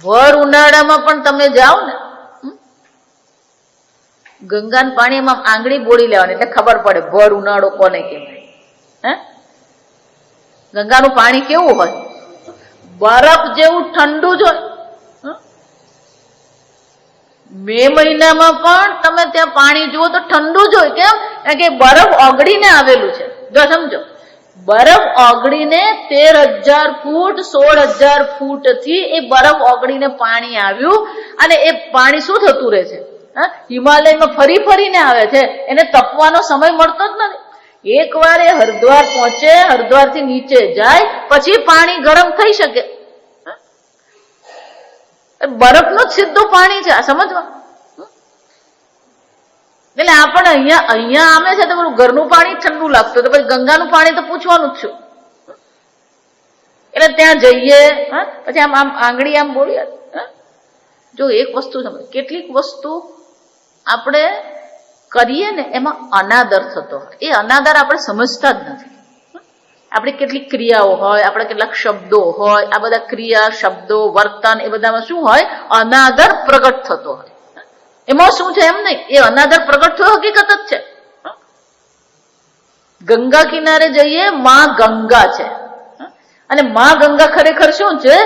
ભર ઉનાળામાં પણ તમે જાઓ ને, ગંગાના પાણીમાં આંગળી બોળી લેવાની એટલે ખબર પડે ભર ઉનાળો કોને કહેવાય. ગંગાનું પાણી કેવું હોય? બરફ જેવું ઠંડુ જ હોય. મે મહિનામાં પણ તમે ત્યાં પાણી જુઓ તો ઠંડુ જ હોય. કેમ? કારણ કે બરફ ઓગળીને આવેલું છે. જો સમજો, બરફ ઓગળીને 13,000 ફૂટ 16,000 ફૂટ થી એ બરફ ઓગળીને પાણી આવ્યું અને એ પાણી શું થતું રહે છે? હિમાલયમાં ફરી ફરીને આવે છે. એને તપવાનો સમય મળતો જ નથી. એક વાર એ હરિદ્વાર પહોંચે, હરિદ્વાર થી નીચે જાય પછી પાણી ગરમ થઈ શકે. બરફનું જ સીધું પાણી છે, આ સમજવા. એટલે આપણે અહીંયા આવે છે તો પેલું ઘરનું પાણી ઠંડુ લાગતું, તો પછી ગંગાનું પાણી તો પૂછવાનું જ છું. એટલે ત્યાં જઈએ, પછી આમ આમ આંગળી આમ બોલીએ. જો એક વસ્તુ સમજ, કેટલીક વસ્તુ આપણે કરીએ ને એમાં અનાદર થતો હોય, એ અનાદર આપણે સમજતા જ નથી. આપણી કેટલીક ક્રિયાઓ હોય, આપણા કેટલાક શબ્દો હોય, આ બધા ક્રિયા, શબ્દો, વર્તન એ બધામાં શું હોય? અનાદર પ્રગટ થતો હોય. એમાં શું છે એમ નહીં, એ અનાદર પ્રગટ થયો હકીકત જ છે. ગંગા કિનારે જઈએ, માં ગંગા છે, અને માં ગંગા ખરેખર શું છે?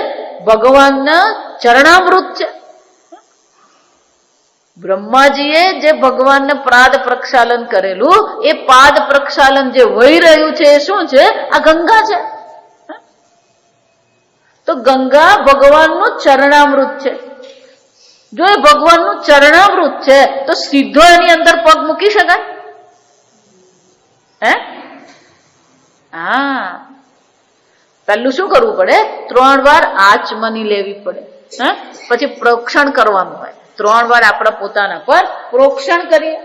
ભગવાનના ચરણામૃત છે. બ્રહ્માજીએ જે ભગવાનને પાદ પ્રક્ષાલન કરેલું, એ પાદ પ્રક્ષાલન જે વહી રહ્યું છે એ શું છે? આ ગંગા છે. તો ગંગા ભગવાનનું ચરણામૃત છે. જો એ ભગવાનનું ચરણામૃત છે તો સીધો એની અંદર પગ મૂકી શકાય? હા, પહેલું શું કરવું પડે? 3 વાર આચમની લેવી પડે, પછી પ્રોક્ષણ કરવાનું હોય. 3 વાર આપણા પોતાના પર પ્રોક્ષણ કરીએ,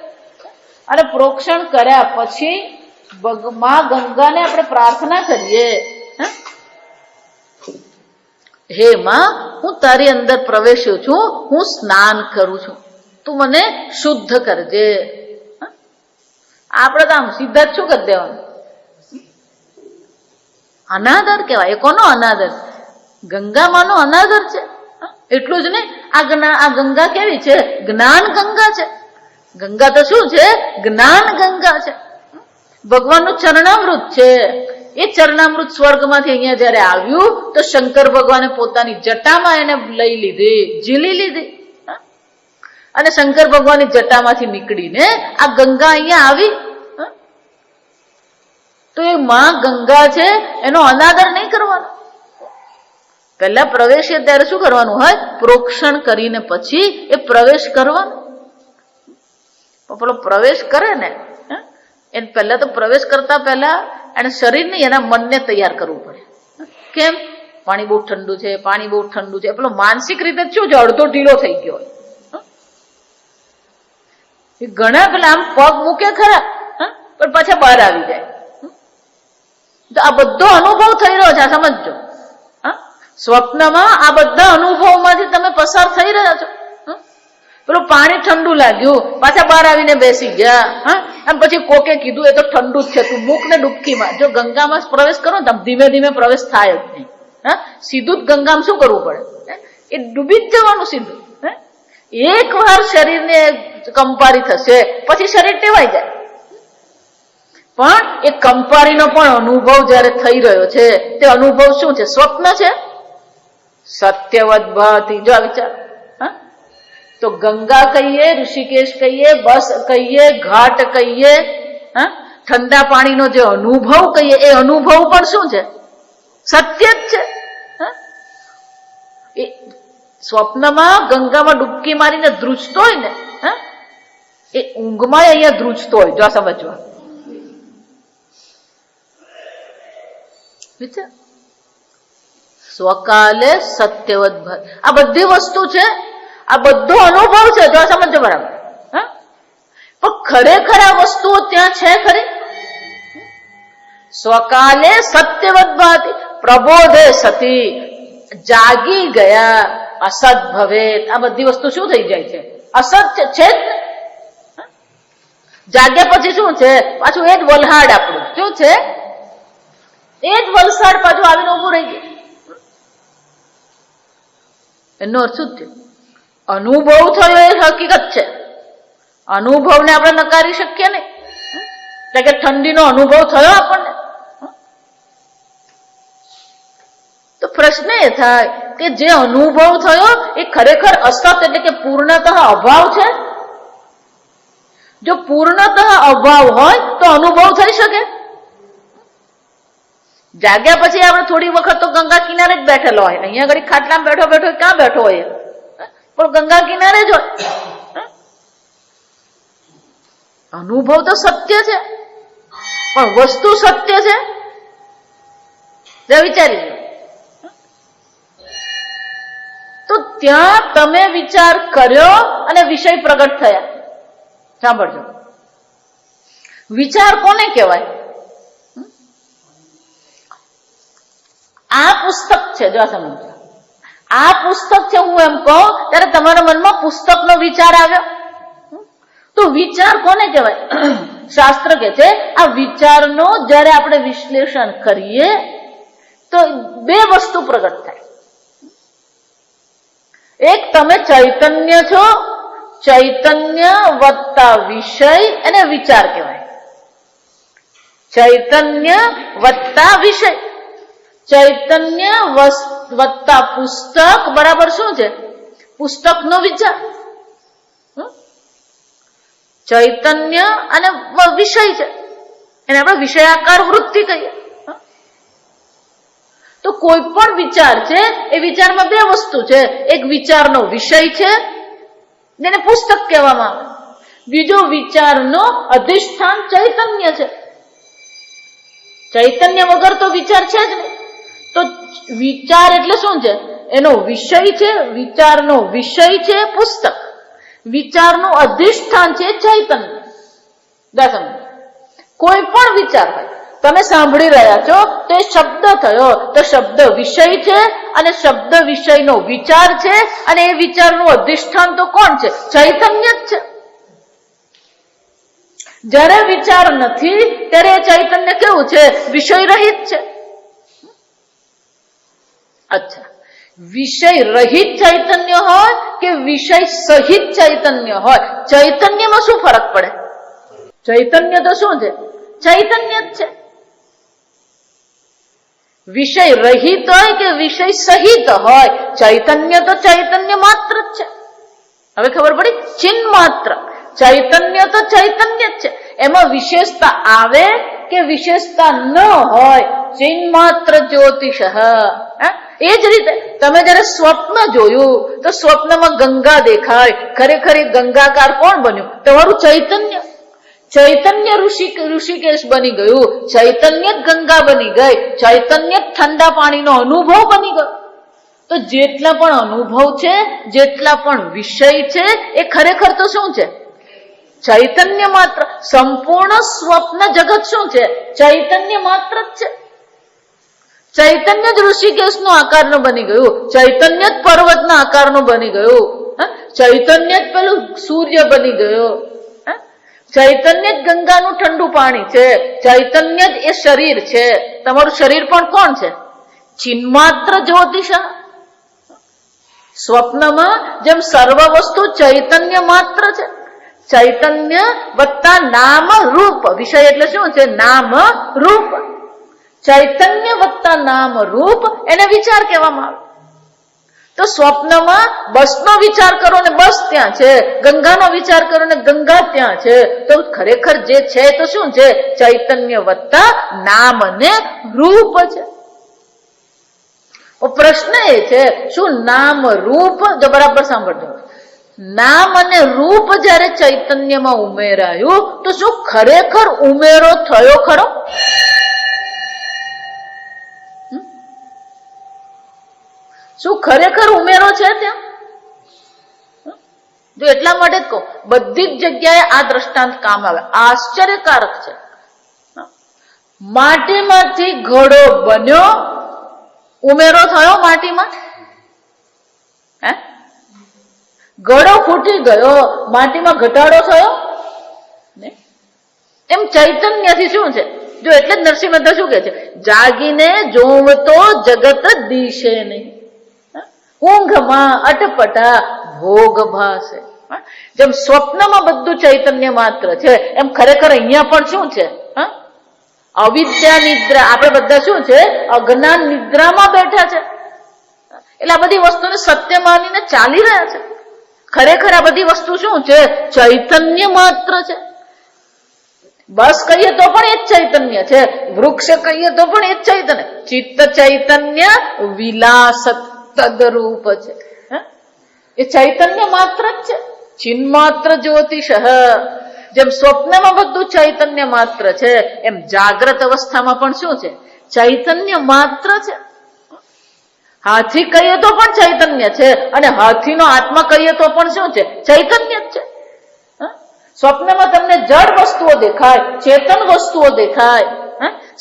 અને પ્રોક્ષણ કર્યા પછી માં ગંગાને આપણે પ્રાર્થના કરીએ, હે માં, હું તારી અંદર પ્રવેશ્યો છું, હું સ્નાન કરું છું, તું મને શુદ્ધ કરજે. આપણે તો આમ સીધા જ શું કરી દેવાનું? અનાદર કહેવાય. એ કોનો અનાદર? ગંગામાંનો અનાદર છે. એટલું જ નહીં, આ ગંગા કેવી છે? જ્ઞાન ગંગા છે. ગંગા તો શું છે? જ્ઞાન ગંગા છે. ભગવાનનું ચરણામૃત છે. એ ચરણામૃત સ્વર્ગમાંથી અહીંયા જયારે આવ્યું તો શંકર ભગવાને પોતાની જટામાં એને લઈ લીધી, ઝીલી લીધી, અને શંકર ભગવાનની જટામાંથી નીકળીને આ ગંગા અહીંયા આવી. તો એ માં ગંગા છે, એનો અનાદર નહીં કરવાનો. પહેલા પ્રવેશીએ ત્યારે શું કરવાનું હોય? પ્રોક્ષણ કરીને પછી એ પ્રવેશ કરવાનો. પેલો પ્રવેશ કરે ને, એ પહેલા તો પ્રવેશ કરતા પહેલા એને શરીરને, એના મનને તૈયાર કરવું પડે. કેમ? પાણી બહુ ઠંડુ છે, પાણી બહુ ઠંડુ છે. પેલો માનસિક રીતે શું છે? અડધો ઢીલો થઈ ગયો હોય. ઘણા પેલા આમ પગ મૂકે ખરા, પણ પાછા બહાર આવી જાય. તો આ બધો અનુભવ થઈ રહ્યો છે, આ સમજજો. સ્વપ્નમાં આ બધા અનુભવમાંથી તમે પસાર થઈ રહ્યા છો. પેલું પાણી ઠંડુ લાગ્યું, પાછા બહાર આવીને બેસી ગયા, એમ પછી કોકે કીધું એ તો ઠંડુ જ છે, તું મૂક ને ડૂબકીમાં. જો ગંગામાં પ્રવેશ કરો ને, ધીમે ધીમે પ્રવેશ થાય જ નહીં. સીધું જ ગંગામાં શું કરવું પડે? એ ડૂબી જ જવાનું સીધું. એક વાર શરીરને કંપારી થશે, પછી શરીર ટેવાઈ જાય. પણ એ કંપારીનો પણ અનુભવ જયારે થઈ રહ્યો છે, તે અનુભવ શું છે? સ્વપ્ન છે? સત્યવદ ભાતી. જો આ વિચાર. તો ગંગા કહીએ, ઋષિકેશ કહીએ, બસ કહીએ, ઘાટ કહીએ, ઠંડા પાણીનો જે અનુભવ કહીએ, એ અનુભવ પણ શું છે? સત્ય જ છે. એ સ્વપ્નમાં ગંગામાં ડૂબકી મારીને ધ્રુજતો હોય ને, એ ઊંઘમાં અહીંયા ધ્રુજતો હોય. જો આ સમજવા. સ્વકાલે સત્યવદ ભાત. આ બધી વસ્તુ છે, આ બધો અનુભવ છે. જો આ સમજો બરાબર. પણ ખરેખર આ વસ્તુઓ ત્યાં છે ખરી? સ્વકાલે સત્યવદ ભાતી પ્રબોધે સતી. જાગી ગયા, અસત ભવેત. આ બધી વસ્તુ શું થઈ જાય છે? અસત છે જ ને. જાગ્યા પછી શું છે? પાછું એ જ વલહાડ આપણું શું છે? એ જ વલસાડ પાછું આવીને ઉભું રહી ગયું. એનો અર્થ શું થયો? અનુભવ થયો એ હકીકત છે. અનુભવને આપણે નકારી શકીએ નહીં. એટલે કે ઠંડીનો અનુભવ થયો આપણને. તો પ્રશ્ન એ થાય કે જે અનુભવ થયો એ ખરેખર અસત એટલે કે પૂર્ણતઃ અભાવ છે? જો પૂર્ણતઃ અભાવ હોય તો અનુભવ થઈ શકે? જાગ્યા પછી આપણે થોડી વખત તો ગંગા કિનારે જ બેઠેલો હોય. અહીંયા ઘડી ખાટલામાં બેઠો બેઠો ક્યાં બેઠો હોય? પણ ગંગા કિનારે જ હોય. અનુભવ તો સત્ય છે, પણ વસ્તુ સત્ય છે? વિચારી લો. તો ત્યાં તમે વિચાર કર્યો અને વિષય પ્રગટ થયા. સાંભળજો, વિચાર કોને કહેવાય? આપ પુસ્તક છે. જો સમજો, આ પુસ્તક છે હું એમ કહું ત્યારે તમારા મનમાં પુસ્તકનો વિચાર આવ્યો. તો વિચાર કોને કહેવાય? શાસ્ત્ર કહે છે આ વિચારનો જ્યારે આપણે વિશ્લેષણ કરીએ તો બે વસ્તુ પ્રગટ થાય. એક, તમે ચૈતન્ય છો, ચૈતન્ય વત્તા વિષય એને વિચાર કહેવાય. ચૈતન્ય વત્તા વિષય, ચૈતન્ય વત્તા પુસ્તક બરાબર શું છે? પુસ્તકનો વિચાર. ચૈતન્ય અને વિષય છે એને આપણે વિષયાકાર વૃત્તિ કહીએ. તો કોઈ પણ વિચાર છે એ વિચારમાં બે વસ્તુ છે. એક વિચારનો વિષય છે જેને પુસ્તક કહેવામાં આવે, બીજો વિચારનો અધિષ્ઠાન ચૈતન્ય છે. ચૈતન્ય વગર તો વિચાર છે જ નહીં. તો વિચાર એટલે શું છે? એનો વિષય છે, વિચારનો વિષય છે પુસ્તક, વિચારનું અધિષ્ઠાન છે ચૈતન્ય. દસમ, કોઈ પણ વિચાર હોય, તમે સાંભળી રહ્યા છો તો એ શબ્દ થયો, તો શબ્દ વિષય છે અને શબ્દ વિષયનો વિચાર છે અને એ વિચારનું અધિષ્ઠાન તો કોણ છે? ચૈતન્ય જ છે. જ્યારે વિચાર નથી ત્યારે એ ચૈતન્ય કેવું છે? વિષય રહિત છે. અચ્છા, વિષય રહિત ચૈતન્ય હોય કે વિષય સહિત ચૈતન્ય હોય, ચૈતન્યમાં શું ફરક પડે? ચૈતન્ય તો શું છે? ચૈતન્ય જ છે. વિષય રહિત હોય કે વિષય સહિત હોય, ચૈતન્ય તો ચૈતન્ય માત્ર જ છે. હવે ખબર પડી? ચિન્હ માત્ર. ચૈતન્ય તો ચૈતન્ય જ છે. એમાં વિશેષતા આવે કે વિશેષતા ન હોય, ચિન્હ માત્ર જ્યોતિષ. એ જ રીતે તમે જયારે સ્વપ્ન જોયું તો સ્વપ્નમાં ગંગા દેખાય, ખરેખર એ ગંગાકાર કોણ બન્યું? તમારું ચૈતન્ય. ચૈતન્ય ઋષિકેશ બની ગયું, ચૈતન્ય જ ગંગા બની ગઈ, ચૈતન્ય જ ઠંડા પાણીનો અનુભવ બની ગયો. તો જેટલા પણ અનુભવ છે, જેટલા પણ વિષય છે એ ખરેખર તો શું છે? ચૈતન્ય માત્ર. સંપૂર્ણ સ્વપ્ન જગત શું છે? ચૈતન્ય માત્ર જ છે. ચૈતન્ય જ ઋષિકેશનો આકારનું બની ગયું, ચૈતન્ય જ પર્વતના આકારનું બની ગયું, ચૈતન્ય જ પેલું સૂર્ય બની ગયો, ચૈતન્ય જ ગંગાનું ઠંડુ પાણી છે, ચૈતન્ય જ એ શરીર છે. તમારું શરીર પણ કોણ છે? ચિન્માત્ર જ્યોતિષ. સ્વપ્નમાં જેમ સર્વ વસ્તુ ચૈતન્ય માત્ર છે, ચૈતન્ય વત્તા નામ રૂપ. વિષય એટલે શું છે? નામ રૂપ. ચૈતન્ય વત્તા નામ રૂપ એને વિચાર કહેવામાં આવે. તો સ્વપ્નમાં બસનો વિચાર કરો ને બસ ત્યાં છે, ગંગાનો વિચાર કરો ને ગંગા ત્યાં છે. તો ખરેખર જે છે તો શું છે? ચૈતન્ય વત્તા નામ અને રૂપ છે. પ્રશ્ન એ છે શું નામ રૂપ, જો બરાબર સાંભળજો, નામ અને રૂપ જયારે ચૈતન્યમાં ઉમેરાયું તો શું ખરેખર ઉમેરો થયો ખરો? શું ખરેખર ઉમેરો છે ત્યાં? જો એટલા માટે જ કહું, બધી જ જગ્યાએ આ દ્રષ્ટાંત કામ આવે. આશ્ચર્યકારક છે. માટીમાંથી ઘડો બન્યો, ઉમેરો થયો માટીમાં. ઘડો ફૂટી ગયો, માટીમાં ઘટાડો થયો. એમ ચૈતન્યથી શું છે? જો એટલે જ નરસિંહ મહેતા શું કે છે? જાગીને જોવતો જગત દિશે નહીં, ઊંઘમાં અટપટા ભોગ ભાસે. જેમ સ્વપ્નમાં બધું ચૈતન્ય માત્ર છે, એમ ખરેખર અહીંયા પણ શું છે? અવિદ્યા નિદ્રા. આપણે બધા શું છે? અજ્ઞાન નિદ્રામાં બેઠા છે. એટલે આ બધી વસ્તુને સત્ય માનીને ચાલી રહ્યા છે. ખરેખર આ બધી વસ્તુ શું છે? ચૈતન્ય માત્ર છે. બસ કહીએ તો પણ એ જ ચૈતન્ય છે, વૃક્ષ કહીએ તો પણ એ જ ચૈતન્ય. ચિત્ત ચૈતન્ય વિલાસ તદરૂપ છે. એ ચૈતન્ય માત્ર જ છે, ચિન્માત્ર જ્યોતિષ. જેમ સ્વપ્નમાં બધું ચૈતન્ય માત્ર છે, એમ જાગ્રત અવસ્થામાં પણ શું છે? ચૈતન્ય માત્ર છે. હાથી કહીએ તો પણ ચૈતન્ય છે, અને હાથીનો આત્મા કહીએ તો પણ શું છે? ચૈતન્ય જ છે. સ્વપ્નમાં તમને જડ વસ્તુઓ દેખાય, ચેતન વસ્તુઓ દેખાય,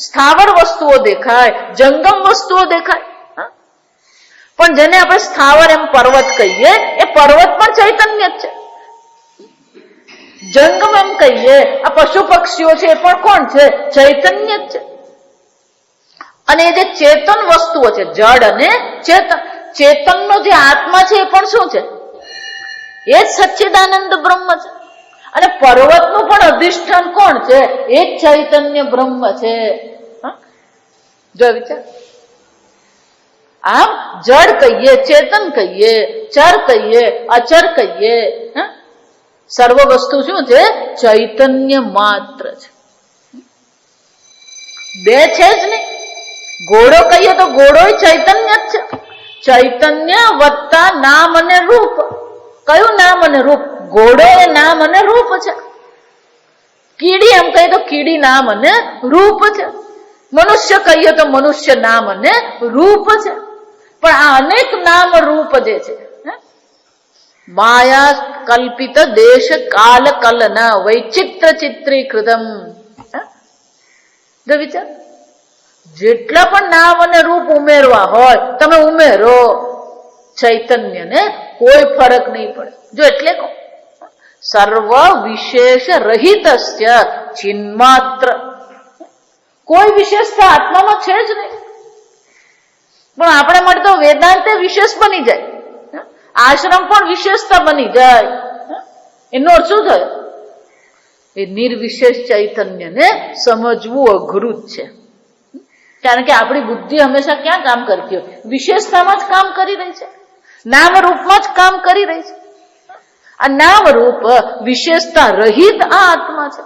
સ્થાવર વસ્તુઓ દેખાય, જંગમ વસ્તુઓ દેખાય. પણ જેને આપણે સ્થાવર એમ પર્વત કહીએ એ પર્વત પણ ચૈતન્ય જ છે. જંગમ એમ કહીએ આ પશુ પક્ષીઓ છે એ પણ કોણ છે? ચૈતન્ય જ છે. અને એ જે ચેતન વસ્તુઓ છે જડ અને ચેતનનો જે આત્મા છે એ પણ શું છે? એ જ સચ્ચિદાનંદ બ્રહ્મ છે. અને પર્વતનું પણ અધિષ્ઠાન કોણ છે? એ જ ચૈતન્ય બ્રહ્મ છે. જો વિચાર, આમ જડ કહીએ, ચેતન કહીએ, ચર કહીએ, અચર કહીએ, સર્વ વસ્તુ શું છે? ચૈતન્ય માત્ર છે. બે છે જ નહીં. ઘોડો કહીએ તો ઘોડો ચૈતન્ય જ છે. ચૈતન્ય વત્તા નામ અને રૂપ. કયું નામ અને રૂપ? ઘોડો એ નામ અને રૂપ છે. કીડી એમ કહીએ તો કીડી નામ અને રૂપ છે. મનુષ્ય કહીએ તો મનુષ્ય નામ અને રૂપ છે. પણ આ અનેક નામ રૂપ જે છે, માયા કલ્પિત દેશ કાલ કલના વૈચિત્ર ચિત્રીકૃતમ. જો વિચાર, જેટલા પણ નામ અને રૂપ ઉમેરવા હોય તમે ઉમેરો, ચૈતન્યને કોઈ ફરક નહીં પડે. જો એટલે કહો સર્વ વિશેષ રહિતસ્ય ચિન્માત્ર. કોઈ વિશેષતા આત્મામાં છે જ નહીં. પણ આપણે માટે તો વેદાંતે વિશેષ બની જાય, આશ્રમ પણ વિશેષતા બની જાય. એનો અર્થ શું થયો? એ નિર્વિશેષ ચૈતન્યને સમજવું અઘરું જ છે. કારણ કે આપણી બુદ્ધિ હંમેશા ક્યાં કામ કરતી હોય? વિશેષતામાં જ કામ કરી રહી છે, નામ રૂપમાં જ કામ કરી રહી છે. આ નામ રૂપ વિશેષતા રહિત આ આત્મા છે.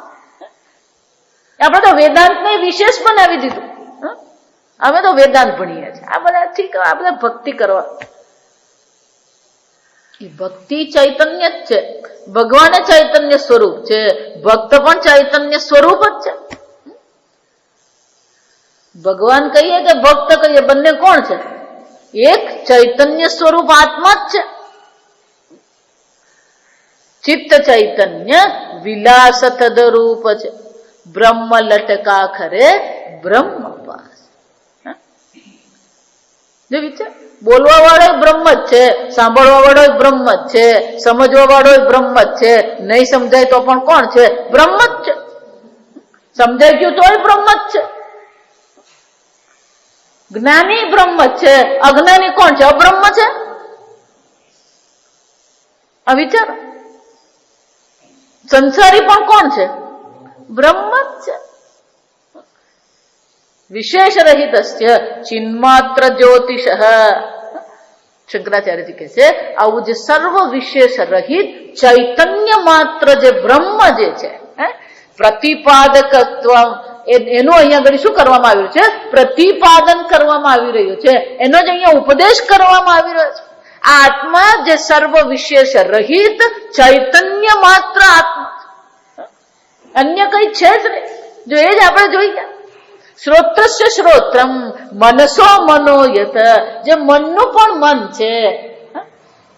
આપણે તો વેદાંતને વિશેષ બનાવી દીધું. અમે તો વેદાંત ભણીએ છીએ. આ બધા ઠીક, આ બધા ભક્તિ કરવા. ભક્તિ ચૈતન્ય જ છે. ભગવાન ચૈતન્ય સ્વરૂપ છે, ભક્ત પણ ચૈતન્ય સ્વરૂપ જ છે. ભગવાન કહીએ કે ભક્ત કહીએ, બંને કોણ છે? એક ચૈતન્ય સ્વરૂપ આત્મા જ છે. ચિત્ત ચૈતન્ય વિલાસ તદરૂપ છે. બ્રહ્મ લટકા ખરે બ્રહ્મ પાસ. જો વિચાર, બોલવા વાળો બ્રહ્મ જ છે, સાંભળવા વાળો બ્રહ્મ જ છે, સમજવા વાળો બ્રહ્મ જ છે, નહીં સમજાય તો પણ કોણ છે? બ્રહ્મ જ છે. સમજાઈ ગયું તોય બ્રહ્મ જ છે. જ્ઞાની બ્રહ્મ જ છે, અજ્ઞાની કોણ છે? અબ્રહ્મ છે. આ વિચારો. સંસારી પણ કોણ છે? બ્રહ્મ જ છે. વિશેષ રહિતસ્ય ચિન્માત્ર જ્યોતિષ. શંકરાચાર્યજી કહે છે આવું જે સર્વ વિશેષ રહિત ચૈતન્ય માત્ર જે બ્રહ્મ જે છે, પ્રતિપાદકત્વ, એનું અહીંયા આગળ શું કરવામાં આવ્યું છે? પ્રતિપાદન કરવામાં આવી રહ્યું છે. એનો જ અહીંયા ઉપદેશ કરવામાં આવી રહ્યો છે. આ આત્મા જે સર્વ વિશેષ રહિત ચૈતન્ય માત્ર આત્મા, અન્ય કઈ છે જ નહીં. જો એ જ આપણે જોઈ ગયા. શ્રોત્રસ્ય શ્રોત્રમ મનસો મનોયત. જે મનનું પણ મન છે,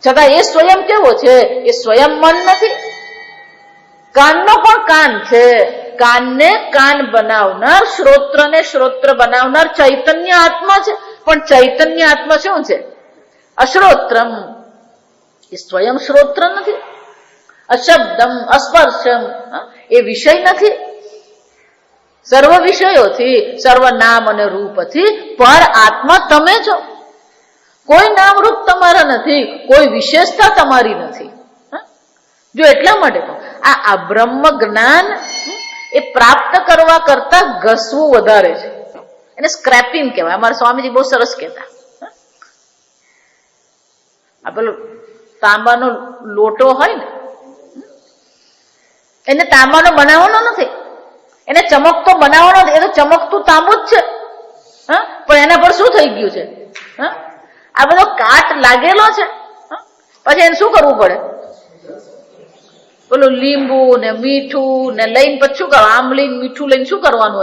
છતાં એ સ્વયં કેવો છે? એ સ્વયં મન નથી. કાનનો પણ કાન છે, કાનને કાન બનાવનાર, શ્રોત્રને શ્રોત્ર બનાવનાર ચૈતન્ય આત્મા છે. પણ ચૈતન્ય આત્મા શું છે? અશ્રોત્રમ. એ સ્વયં શ્રોત્ર નથી. અશબ્દમ અસ્પર્શમ, એ વિષય નથી. સર્વ વિષયોથી, સર્વ નામ અને રૂપથી પર આત્મા તમે છો. કોઈ નામ રૂપ તમારા નથી, કોઈ વિશેષતા તમારી નથી. જો એટલા માટે આ બ્રહ્મ જ્ઞાન એ પ્રાપ્ત કરવા કરતા ઘસવું વધારે છે. એને સ્ક્રેપિંગ કહેવાય. અમારા સ્વામીજી બહુ સરસ કહેતા. આ પેલો તાંબાનો લોટો હોય ને, એને તાંબાનો બનાવવાનો નથી, એને ચમકતો બનાવવાનો નથી. એ તો ચમકતું તાંબુ જ છે. પણ એના પર શું થઈ ગયું છે? આ બધો કાટ લાગેલો છે. પછી એને શું કરવું પડે? પેલું લીંબુ ને મીઠું ને લઈને પછી શું કરવાનું? આંબલી મીઠું લઈને શું કરવાનું?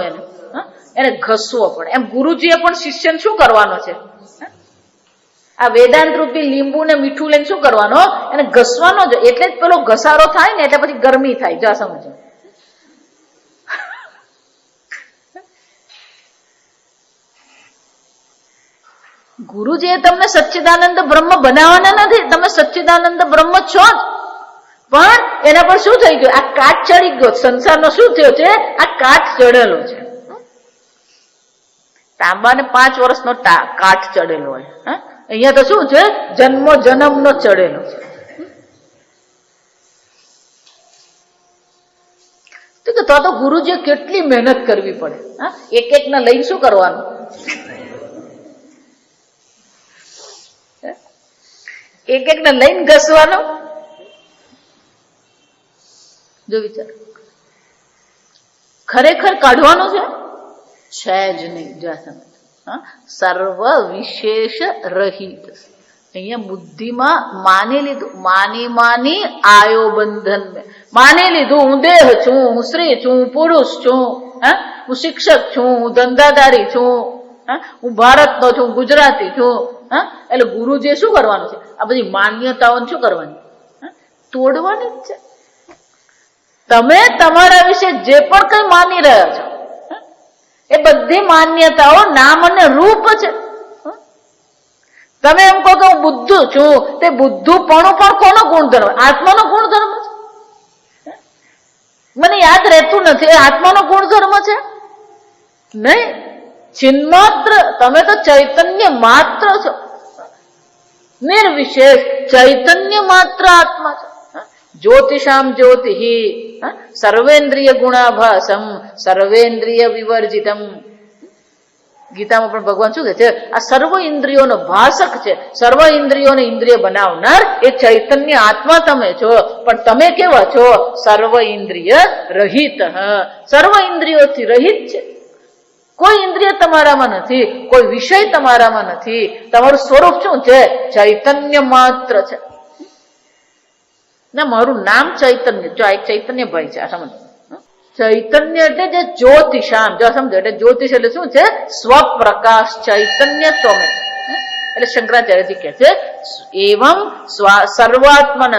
એને ઘસવો પડે. એમ ગુરુજીએ પણ શિષ્યને શું કરવાનો છે? આ વેદાંત રૂપી લીંબુ ને મીઠું લઈને શું કરવાનો? એને ઘસવાનો જ. એટલે જ પેલો ઘસારો થાય ને એટલે પછી ગરમી થાય. જા સમજો. ગુરુજીએ તમને સચ્ચિદાનંદ બ્રહ્મ બનાવવાના નથી, તમે સચ્ચિદાનંદ બ્રહ્મ છો જ, પણ એના પર શું થઈ ગયું? આ કાટ ચડી ગયો. સંસારનો શું થયો છે? આ કાટ ચડેલો છે. તાંબાને 5 વર્ષનો કાટ ચડેલો હોય, અહીંયા તો શું છે? જન્મનો ચડેલો છે. તો ગુરુજીએ કેટલી મહેનત કરવી પડે. એક એક ને લઈને શું કરવાનું? એક એક ને લઈને ઘસવાનું. જો વિચાર, ખરેખર કાઢવાનું છે જ નહીં. સર્વ વિશેષ રહિત. અહીંયા બુદ્ધિમાં માની લીધું, માની આયો બંધન મેં માની લીધું. હું દેહ છું, હું સ્ત્રી છું, હું પુરુષ છું, હું શિક્ષક છું, હું ધંધાદારી છું, હું ભારતનો છું, ગુજરાતી છું. એટલે ગુરુજીએ શું કરવાનું છે? આ બધી માન્યતાઓને શું કરવાની? તોડવાની જ છે. તમે તમારા વિશે જે પણ કઈ માની રહ્યા છો એ બધી માન્યતાઓ નામ અને રૂપ છે. તમે એમ કહો કે હું બુદ્ધુ છું, તે બુદ્ધુપણું પણ કોનો ગુણધર્મ? આત્માનો ગુણધર્મ છે. મને યાદ રહેતું નથી, આત્માનો ગુણધર્મ છે નહીં. ચિન્માત્ર, તમે તો ચૈતન્ય માત્ર છો, નિર્વિશેષ ચૈતન્ય માત્ર આત્મા છે. જ્યોતિષામ જ્યોતિ સર્વેન્દ્રિય ગુણાભાસમ સર્વેન્દ્રિય વિવર્જિતમ. ગીતામાં પણ ભગવાન શું કહે છે? આ સર્વ ઇન્દ્રિયોનો ભાષક છે, સર્વ ઇન્દ્રિયોને ઇન્દ્રિય બનાવનાર એ ચૈતન્ય આત્મા તમે છો. પણ તમે કેવા છો? સર્વ ઇન્દ્રિય રહિત. સર્વ ઇન્દ્રિયોથી રહિત છે. કોઈ ઇન્દ્રિય તમારામાં નથી, કોઈ વિષય તમારામાં નથી. તમારું સ્વરૂપ શું છે? ચૈતન્ય માત્ર છે. ના, મારું નામ ચૈતન્ય. જો આ એક ચૈતન્ય ભાઈ છે, આ સમજ. ચૈતન્ય એટલે જે જ્યોતિષામ, જો સમજો, એટલે જ્યોતિષ એટલે શું છે? સ્વપ્રકાશ ચૈતન્ય તમે. એટલે શંકરાચાર્યજી કહે છે એવં સર્વાત્મન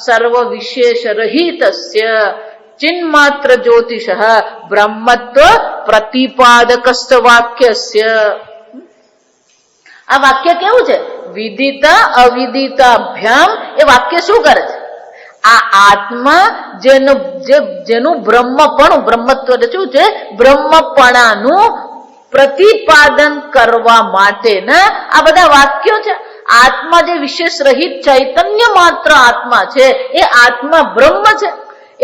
સર્વ વિશેષ રહિતસ્ય ચિન્માત્ર જ્યોતિષ બ્રહ્મત્વ પ્રતિપાદકસ્ત વાક્યસ્ય. આ વાક્ય કેવું છે? વિદિતા અવિદિતાભ્યામ. એ વાક્ય શું કરે છે? આ આત્મા જેનું બ્રહ્મપણું, બ્રહ્મત્વ એટલે શું છે? બ્રહ્મપણાનું પ્રતિપાદન કરવા માટેના આ બધા વાક્યો છે. આત્મા જે વિશેષ રહિત ચૈતન્ય માત્ર આત્મા છે, એ આત્મા બ્રહ્મ છે.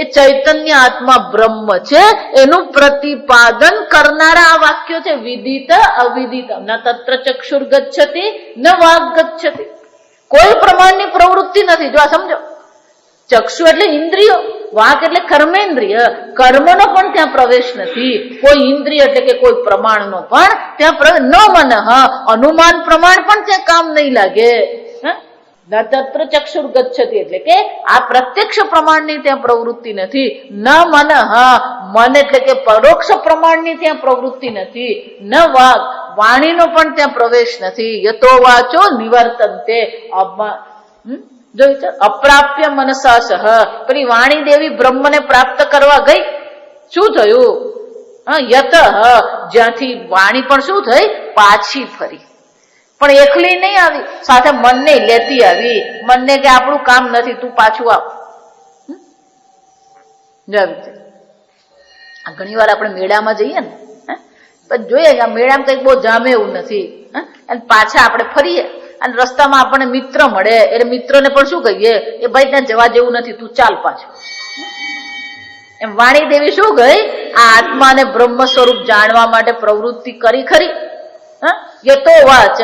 એ ચૈતન્ય આત્મા બ્રહ્મ છે, એનું પ્રતિપાદન કરનારા આ વાક્યો છે. વિદિત અવિદિત ન તત્ર ચક્ષુર ગચ્છતિ ન વાગ ગચ્છતિ. કોઈ પ્રમાણની પ્રવૃત્તિ નથી. જો આ સમજો, ચક્ષુ એટલે ઇન્દ્રિયો, વાક એટલે કર્મેન્દ્રિય. કર્મનો પણ ત્યાં પ્રવેશ નથી. કોઈ ઇન્દ્રિય એટલે કે કોઈ પ્રમાણનો પણ ત્યાં પ્રવેશ ન મન. અનુમાન પ્રમાણ પણ ત્યાં કામ નહીં લાગે. ન તત્ર ચક્ષુર ગચ્છતિ એટલે કે આ પ્રત્યક્ષ પ્રમાણની ત્યાં પ્રવૃત્તિ નથી. ન મન, મન એટલે કે પરોક્ષ પ્રમાણની ત્યાં પ્રવૃત્તિ નથી. ન વાક, વાણીનો પણ ત્યાં પ્રવેશ નથી. યતો વાચો નિવર્તન્તે. જો વિચાર, અપ્રાપ્ય મનસા સહ. પેલી વાણી દેવી બ્રહ્મને પ્રાપ્ત કરવા ગઈ, શું થયું? યત, જ્યાંથી વાણી પણ શું થઈ? પાછી ફરી. પણ એકલી નહીં આવી, સાથે મનને લેતી આવી. મનને કે આપણું કામ નથી, તું પાછું આવ. ઘણી વાર આપણે મેળામાં જઈએ ને, જોઈએ કે આ મેળામાં કઈક બહુ જામે એવું નથી, અને પાછા આપણે ફરીએ અને રસ્તામાં આપણને મિત્ર મળે, એટલે મિત્રને પણ શું કહીએ? એ ભાઈ ત્યાં જવા જેવું નથી, તું ચાલ પાછું. એમ વાણી દેવી શું ગઈ? આ આત્માને બ્રહ્મ સ્વરૂપ જાણવા માટે પ્રવૃત્તિ કરી ખરી. યતો વાચ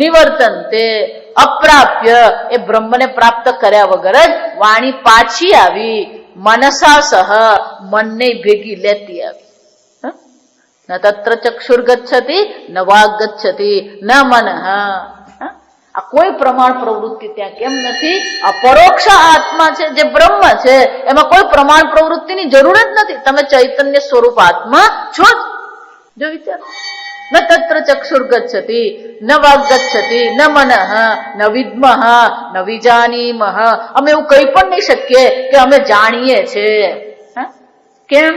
નિવર્તન્તે અપ્રાપ્ય. એ બ્રહ્મને પ્રાપ્ત કર્યા વગર જ વાણી પાછી આવી. મનસા સહ, મનને ભેગી લેતી આવી. ન તત્ર ચક્ષુર ગચ્છતિ ન વાગ ગચ્છતિ ન મન. આ કોઈ પ્રમાણ પ્રવૃત્તિ ત્યાં કેમ નથી? અપરોક્ષ આત્મા છે, જે બ્રહ્મ છે, એમાં કોઈ પ્રમાણ પ્રવૃત્તિની જરૂર જ નથી. તમે ચૈતન્ય સ્વરૂપ આત્મા છો જ. જો વિચાર, ન તત્ર ચક્ષુર ગચ્છતિ ન વાગ ગચ્છતિ ન મન ન વિદ્મઃ ન વિજાનીમઃ. અમે એવું કહી પણ નહીં શકીએ કે અમે જાણીએ છીએ. કેમ?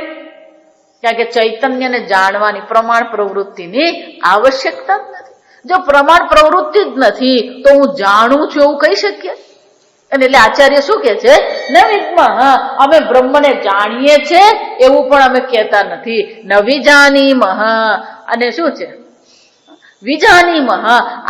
કારણ કે ચૈતન્યને જાણવાની પ્રમાણ પ્રવૃત્તિની આવશ્યકતા જ નથી. જો પ્રમાણ પ્રવૃત્તિ જ નથી તો હું જાણું છું એવું કહી શકીએ? અને એટલે આચાર્ય શું કે છે? ન વિદ્મઃ, અમે બ્રહ્મને જાણીએ છીએ એવું પણ અમે કહેતા નથી. ન વિજાનીમઃ, અને શું છે? વિજાનીમઃ,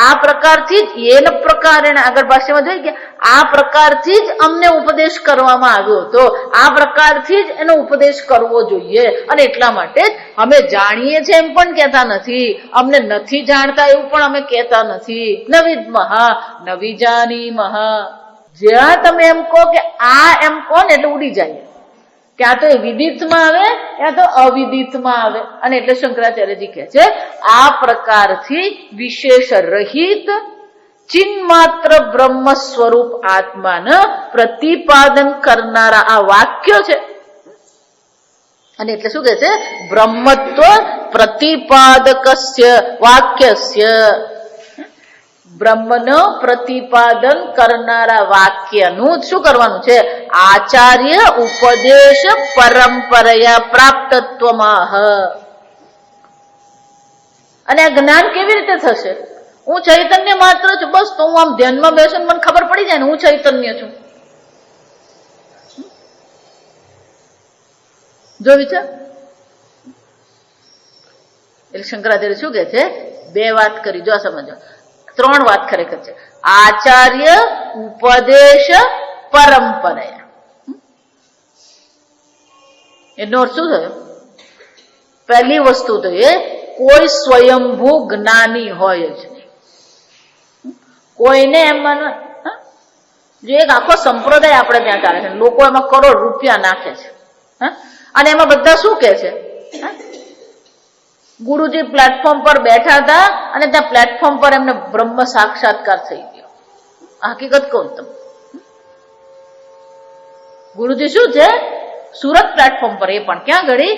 આ પ્રકારથી જ એન પ્રકારેણ, આગળ ભાષ્યમાં જોઈ ગયા, આ પ્રકારથી જ અમને ઉપદેશ કરવામાં આવ્યો હતો, આ પ્રકારથી જ એનો ઉપદેશ કરવો જોઈએ. અને એટલા માટે જ અમે જાણીએ છીએ એમ પણ કહેતા નથી, અમને નથી જાણતા એવું પણ અમે કહેતા નથી. ન વિદ્મઃ ન વિજાનીમઃ. જ્યાં તમે એમ કહો કે આ એમ કહો ને એટલે ઉડી જાય, ક્યાં તો એ વિદિતમાં આવે ક્યાં તો અવિદિતમાં આવે. અને એટલે શંકરાચાર્યજી કહે છે આ પ્રકારથી વિશેષ રહિત ચિન્માત્ર બ્રહ્મ સ્વરૂપ આત્માને પ્રતિપાદન કરનારા આ વાક્ય છે. અને એટલે શું કહે છે? બ્રહ્મત્વ પ્રતિપાદકસ્ય વાક્યસ્ય, બ્રહ્મનો પ્રતિપાદન કરનારા વાક્યનું શું કરવાનું છે? આચાર્ય ઉપદેશ પરંપરયા પ્રાપ્તત્વમાહ. અને આ જ્ઞાન કેવી રીતે થશે? હું ચૈતન્ય માત્ર છું, બસ તો હું આમ ધ્યાનમાં બેસું મને ખબર પડી જાય ને હું ચૈતન્ય છું. જો વિચાર. એટલે શંકરાચાર્ય શું કે છે? બે વાત કરી, જો સમજો. ત્રણ વાત ખરેખર છે. આચાર્ય ઉપદેશ પરંપરા. એનો અર્થ શું થયો? પહેલી વસ્તુ તો એ કોઈ સ્વયંભૂ જ્ઞાની હોય જ નહીં. કોઈને એમ માનો, જે એક આખો સંપ્રદાય આપણે ત્યાં ચાલે છે, લોકો એમાં કરોડ રૂપિયા નાખે છે, અને એમાં બધા શું કે છે? ગુરુજી પ્લેટફોર્મ પર બેઠા હતા અને ત્યાં પ્લેટફોર્મ પર એમને બ્રહ્મ સાક્ષાત્કાર થઈ ગયો. હકીકત કહું તમે, ગુરુજી શું છે? સુરત પ્લેટફોર્મ પર, એ પણ ક્યાં ઘડી?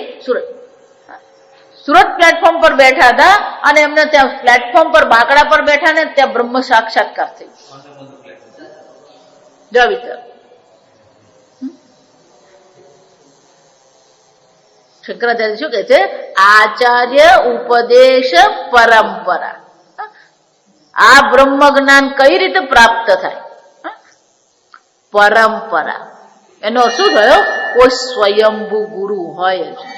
સુરત પ્લેટફોર્મ પર બેઠા હતા અને એમને ત્યાં પ્લેટફોર્મ પર બાકડા પર બેઠા ને ત્યાં બ્રહ્મ સાક્ષાત્કાર થઈ ગયો. જો વિચાર. શંકરાચાર્ય શું કે છે? આચાર્ય ઉપદેશ પરંપરા. આ બ્રહ્મ જ્ઞાન કઈ રીતે પ્રાપ્ત થાય? પરંપરા. એનો શું થયો? કોઈ સ્વયંભૂ ગુરુ હોય જ નહીં.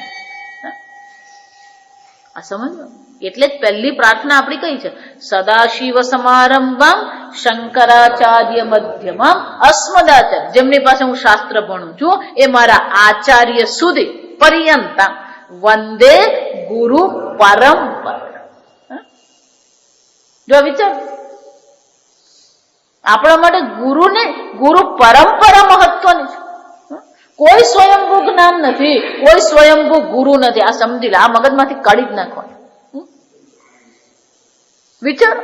આ સમજો. એટલે જ પહેલી પ્રાર્થના આપણી કઈ છે? સદાશિવ સમારંભમ શંકરાચાર્ય મધ્યમમ અસ્મદાચાર્ય. જેમની પાસે હું શાસ્ત્ર ભણું છું એ મારા આચાર્ય સુધી પર્યંતા વંદે ગુરુ પરંપરા. જો વિચાર, આપણા માટે ગુરુ ને ગુરુ પરંપરા મહત્વની છે. કોઈ સ્વયંભૂ જ્ઞાન નથી, કોઈ સ્વયંભૂ ગુરુ નથી. આ સમજી લે, આ મગજમાંથી કાઢી જ નાખવાનું. વિચાર.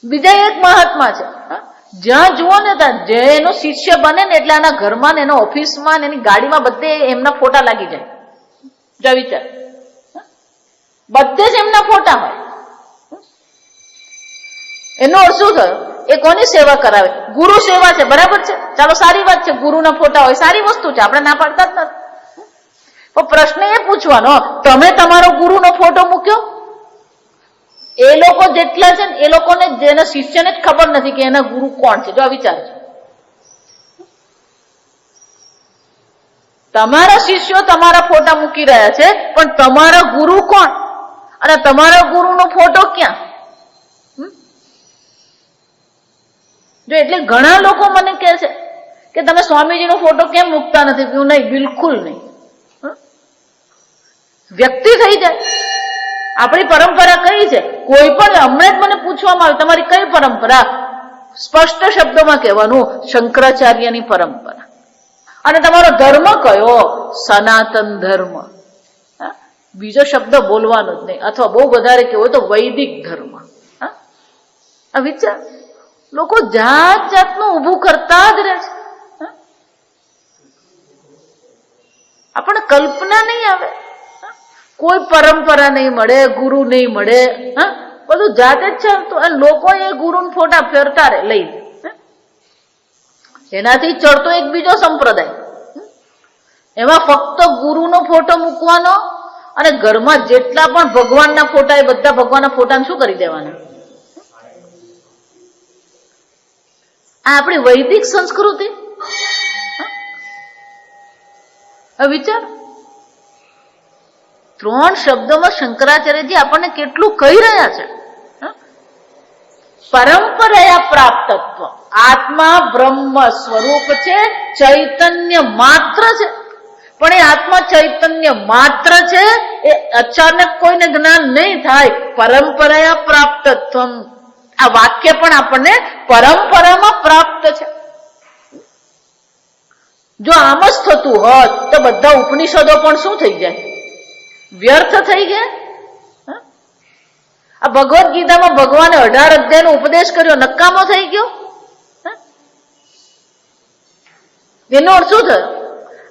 બીજા એક મહાત્મા છે, જ્યાં જુઓ ને ત્યાં જે એનો શિષ્ય બને ને એટલે એના ઘરમાં ને એના ઓફિસમાં ને એની ગાડીમાં બધે એમના ફોટા લાગી જાય. જો વિચાર, બધે જ એમના ફોટા હોય. એનો અર્થ શું થયો? એ કોની સેવા કરાવે? ગુરુ સેવા છે, બરાબર છે, ચાલો સારી વાત છે, ગુરુના ફોટા હોય સારી વસ્તુ છે, આપણે ના પાડતા જ નથી. પણ પ્રશ્ન એ પૂછવાનો, તમે તમારો ગુરુનો ફોટો મૂક્યો? એ લોકો જેટલા છે ને એ લોકોને, જેના શિષ્યને જ ખબર નથી કે એના ગુરુ કોણ છે. જો આ વિચાર છે. તમારા શિષ્યો તમારા ફોટા મૂકી રહ્યા છે, પણ તમારા ગુરુ કોણ? અને તમારા ગુરુનો ફોટો ક્યાં? જો એટલે ઘણા લોકો મને કહે છે કે તમે સ્વામીજીનો ફોટો કેમ મૂકતા નથી? નહીં, બિલકુલ નહીં. વ્યક્તિ થઈ જાય. આપણી પરંપરા કઈ છે? કોઈ પણ હમણાં જ મને પૂછવામાં આવે તમારી કઈ પરંપરા? સ્પષ્ટ શબ્દોમાં કહેવાનું શંકરાચાર્યની પરંપરા. અને તમારો ધર્મ કયો? સનાતન ધર્મ. બીજો શબ્દ બોલવાનો જ નહીં, અથવા બહુ વધારે કહેવું તો વૈદિક ધર્મ. આ વિચાર. લોકો જાત જાતનું ઊભું કરતા જ રહે છે. આપણને કલ્પના નહીં આવે. કોઈ પરંપરા નહીં મળે, ગુરુ નહીં મળે, બધું જાતે જ ચાલતું. અને લોકો એ ગુરુના ફોટા ફેરતા રહે લઈને. એનાથી ચડતો એક બીજો સંપ્રદાય, એમાં ફક્ત ગુરુનો ફોટો મૂકવાનો અને ઘરમાં જેટલા પણ ભગવાનના ફોટા એ બધા ભગવાનના ફોટાને શું કરી દેવાના? આ આપણી વૈદિક સંસ્કૃતિ. વિચાર, 3 શબ્દોમાં શંકરાચાર્યજી આપણને કેટલું કહી રહ્યા છે. પરંપરાયા પ્રાપ્તત્વ. આત્મા બ્રહ્મ સ્વરૂપ છે, ચૈતન્ય માત્ર છે. પણ એ આત્મા ચૈતન્ય માત્ર છે, એ અચાનક કોઈને જ્ઞાન નહીં થાય. પરંપરાયા પ્રાપ્તત્વમ. આ વાક્ય પણ આપણને પરંપરામાં પ્રાપ્ત છે. જો આમ જ થતું હોત તો બધા ઉપનિષદો પણ શું થઈ જાય? વ્યર્થ થઈ ગયા. આ ભગવદ્ ગીતામાં ભગવાને 18 અધ્યાયનો ઉપદેશ કર્યો, નકામો થઈ ગયો. એનો અર્થ શું થયો?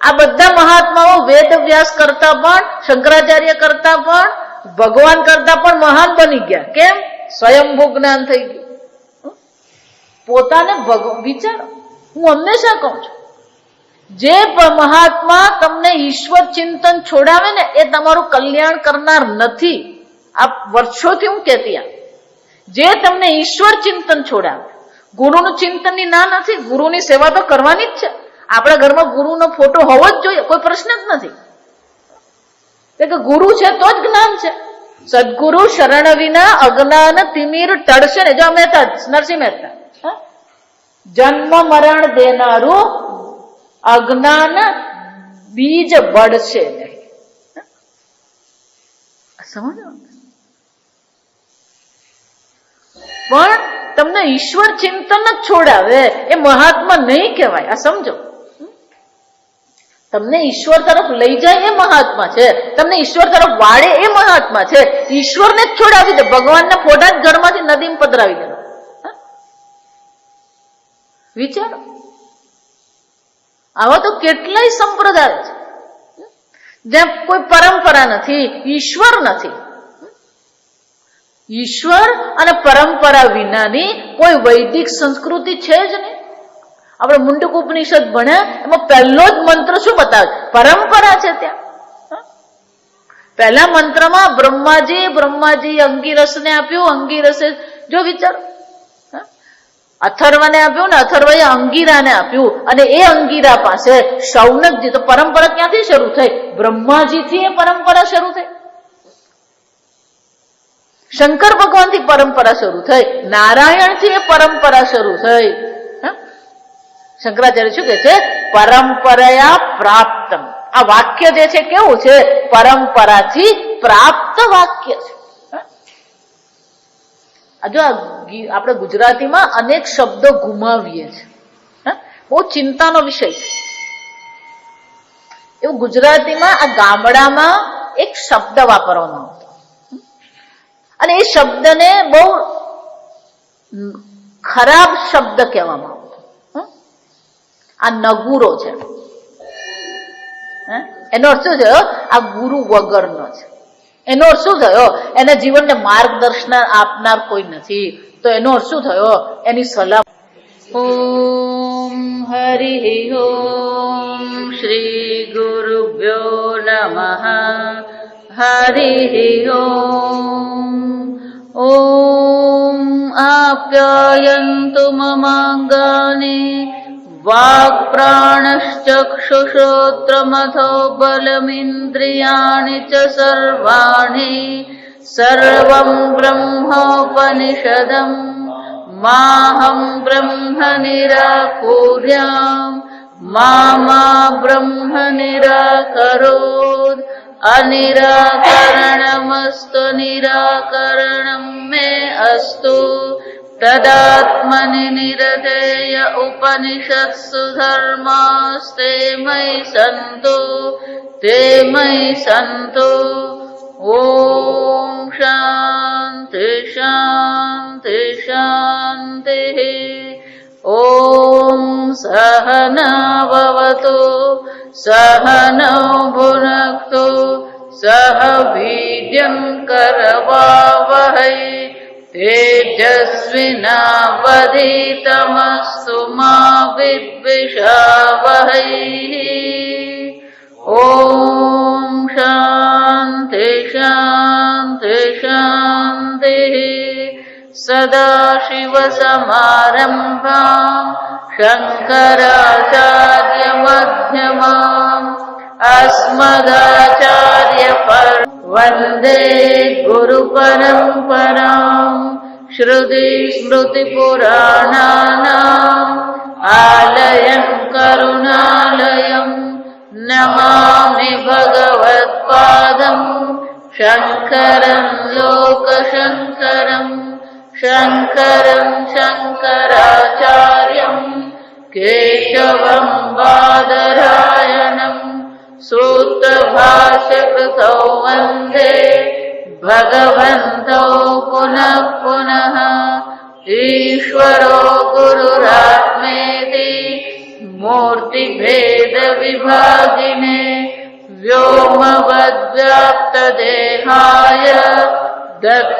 આ બધા મહાત્માઓ વેદ વ્યાસ કરતા પણ, શંકરાચાર્ય કરતા પણ, ભગવાન કરતા પણ મહાન બની ગયા. કેમ? સ્વયંભૂ જ્ઞાન થઈ ગયું. પોતાને વિચારો. હું હંમેશા કહું છું, જે મહાત્મા તમને ઈશ્વર ચિંતન છોડાવે ને એ તમારું કલ્યાણ કરનાર નથી. આ વર્ષોથી હું કહેતી આ, જે તમને ઈશ્વર ચિંતન છોડાવે. ગુરુનું ચિંતનની ના નથી, ગુરુની સેવા તો કરવાની જ છે. આપણા ઘરમાં ગુરુનો ફોટો હોવો જ જોઈએ, કોઈ પ્રશ્ન જ નથી. કે ગુરુ છે તો જ જ્ઞાન છે. સદગુરુ શરણ વિના અજ્ઞાન તિમિર ટળશે ને. જો મહેતા, નરસિંહ મહેતા, જન્મ મરણ દેનારું અજ્ઞાન બીજ બળશે નહીં. સમજો? પણ તમને ઈશ્વર ચિંતન જ છોડાવે એ મહાત્મા નહીં કહેવાય. આ સમજો. તમને ઈશ્વર તરફ લઈ જાય એ મહાત્મા છે, તમને ઈશ્વર તરફ વાળે એ મહાત્મા છે. ઈશ્વરને જ છોડાવી દે, ભગવાનના ફોટા જ ઘરમાંથી નદીમાં પધરાવી દે. વિચારો, આવા તો કેટલાય સંપ્રદાય છે જ્યાં કોઈ પરંપરા નથી, ઈશ્વર નથી. ઈશ્વર અને પરંપરા વિનાની કોઈ વૈદિક સંસ્કૃતિ છે જ નહીં. આપણે મુંડક ઉપનિષદ ભણ્યા, એમાં પહેલો જ મંત્ર શું બતાવે? પરંપરા છે. ત્યાં પહેલા મંત્રમાં બ્રહ્માજી અંગીરસને આપ્યું, અંગીરસે, જો વિચારો, અથર્વને આપ્યું ને અથર્વએ અંગીરાને આપ્યું, અને એ અંગીરા પાસે શૌનકજી. તો પરંપરા ક્યાંથી શરૂ થઈ? બ્રહ્માજીથી એ પરંપરા શરૂ થઈ. શંકર ભગવાનથી પરંપરા શરૂ થઈ, નારાયણથી એ પરંપરા શરૂ થઈ. શંકરાચાર્ય શું કે છે? પરંપરાયા પ્રાપ્તમ. આ વાક્ય જે છે કેવું છે? પરંપરાથી પ્રાપ્ત વાક્ય છે. જો આપણે ગુજરાતીમાં અનેક શબ્દો ગુમાવીએ છીએ, બહુ ચિંતાનો વિષય છે. એવું ગુજરાતીમાં આ ગામડામાં એક શબ્દ વાપરવામાં આવતો, અને એ શબ્દને બહુ ખરાબ શબ્દ કહેવામાં આવતો. આ નગુરો છે. એનો અર્થ શું થયો? આ ગુરુ વગરનો છે. એનો અર્થ શું થયો? એના જીવનને માર્ગદર્શન આપનાર કોઈ નથી. તો એનો અર્થ શું થયો? એની સલાહ. ઓમ હરિ ઓમ શ્રી ગુરુભ્યો નમઃ. હરિ ઓમ આપ્યાયન્તુ મમાંગાની વાક્ પ્રાણશ્ચક્ષુશ્રોત્રમથો બલમિન્દ્રિયાણિ ચ સર્વાણિ સર્વં બ્રહ્મોપનિષદં માહં બ્રહ્મ નિરાકુર્યામ મા બ્રહ્મ નિરાકરોદ. અનિરાકરણમસ્તુ નિરાકરણમ મે અસ્તુ. તદાત્મનિ નિરતેય ઉપનિષત્સુ ધર્માસ્તે મયિ સંતો. ઓમ શાંતિ શાંતિ શાંતિ. ઓમ સહના ભવતુ સહનૌ ભુનક્તુ સહ વીર્યં કરવાવહૈ તેજસ્વિનાવધીતમસ્તુ મા વિદ્વિષાવહૈ. ઓમ શાંતિ सदाशिवसमारम्भाम् शङ्कराचार्यमध्यमाम् वन्दे गुरुपरम्पराम् श्रुतिस्मृतिपुराणानाम् आलयम् करुणालयम् नमामि भगवत्पादम् शङ्करम् लोकशङ्करम् शङ्करम् शङ्कराचार्यम् केशवम् बादरायणम् सूत्रभाष्यकृतौ वन्दे भगवन्तौ पुनः पुनः ईश्वरो गुरुरात्मेति मूर्तिभेदविभागिने व्योमवद्व्याप्तदेहाय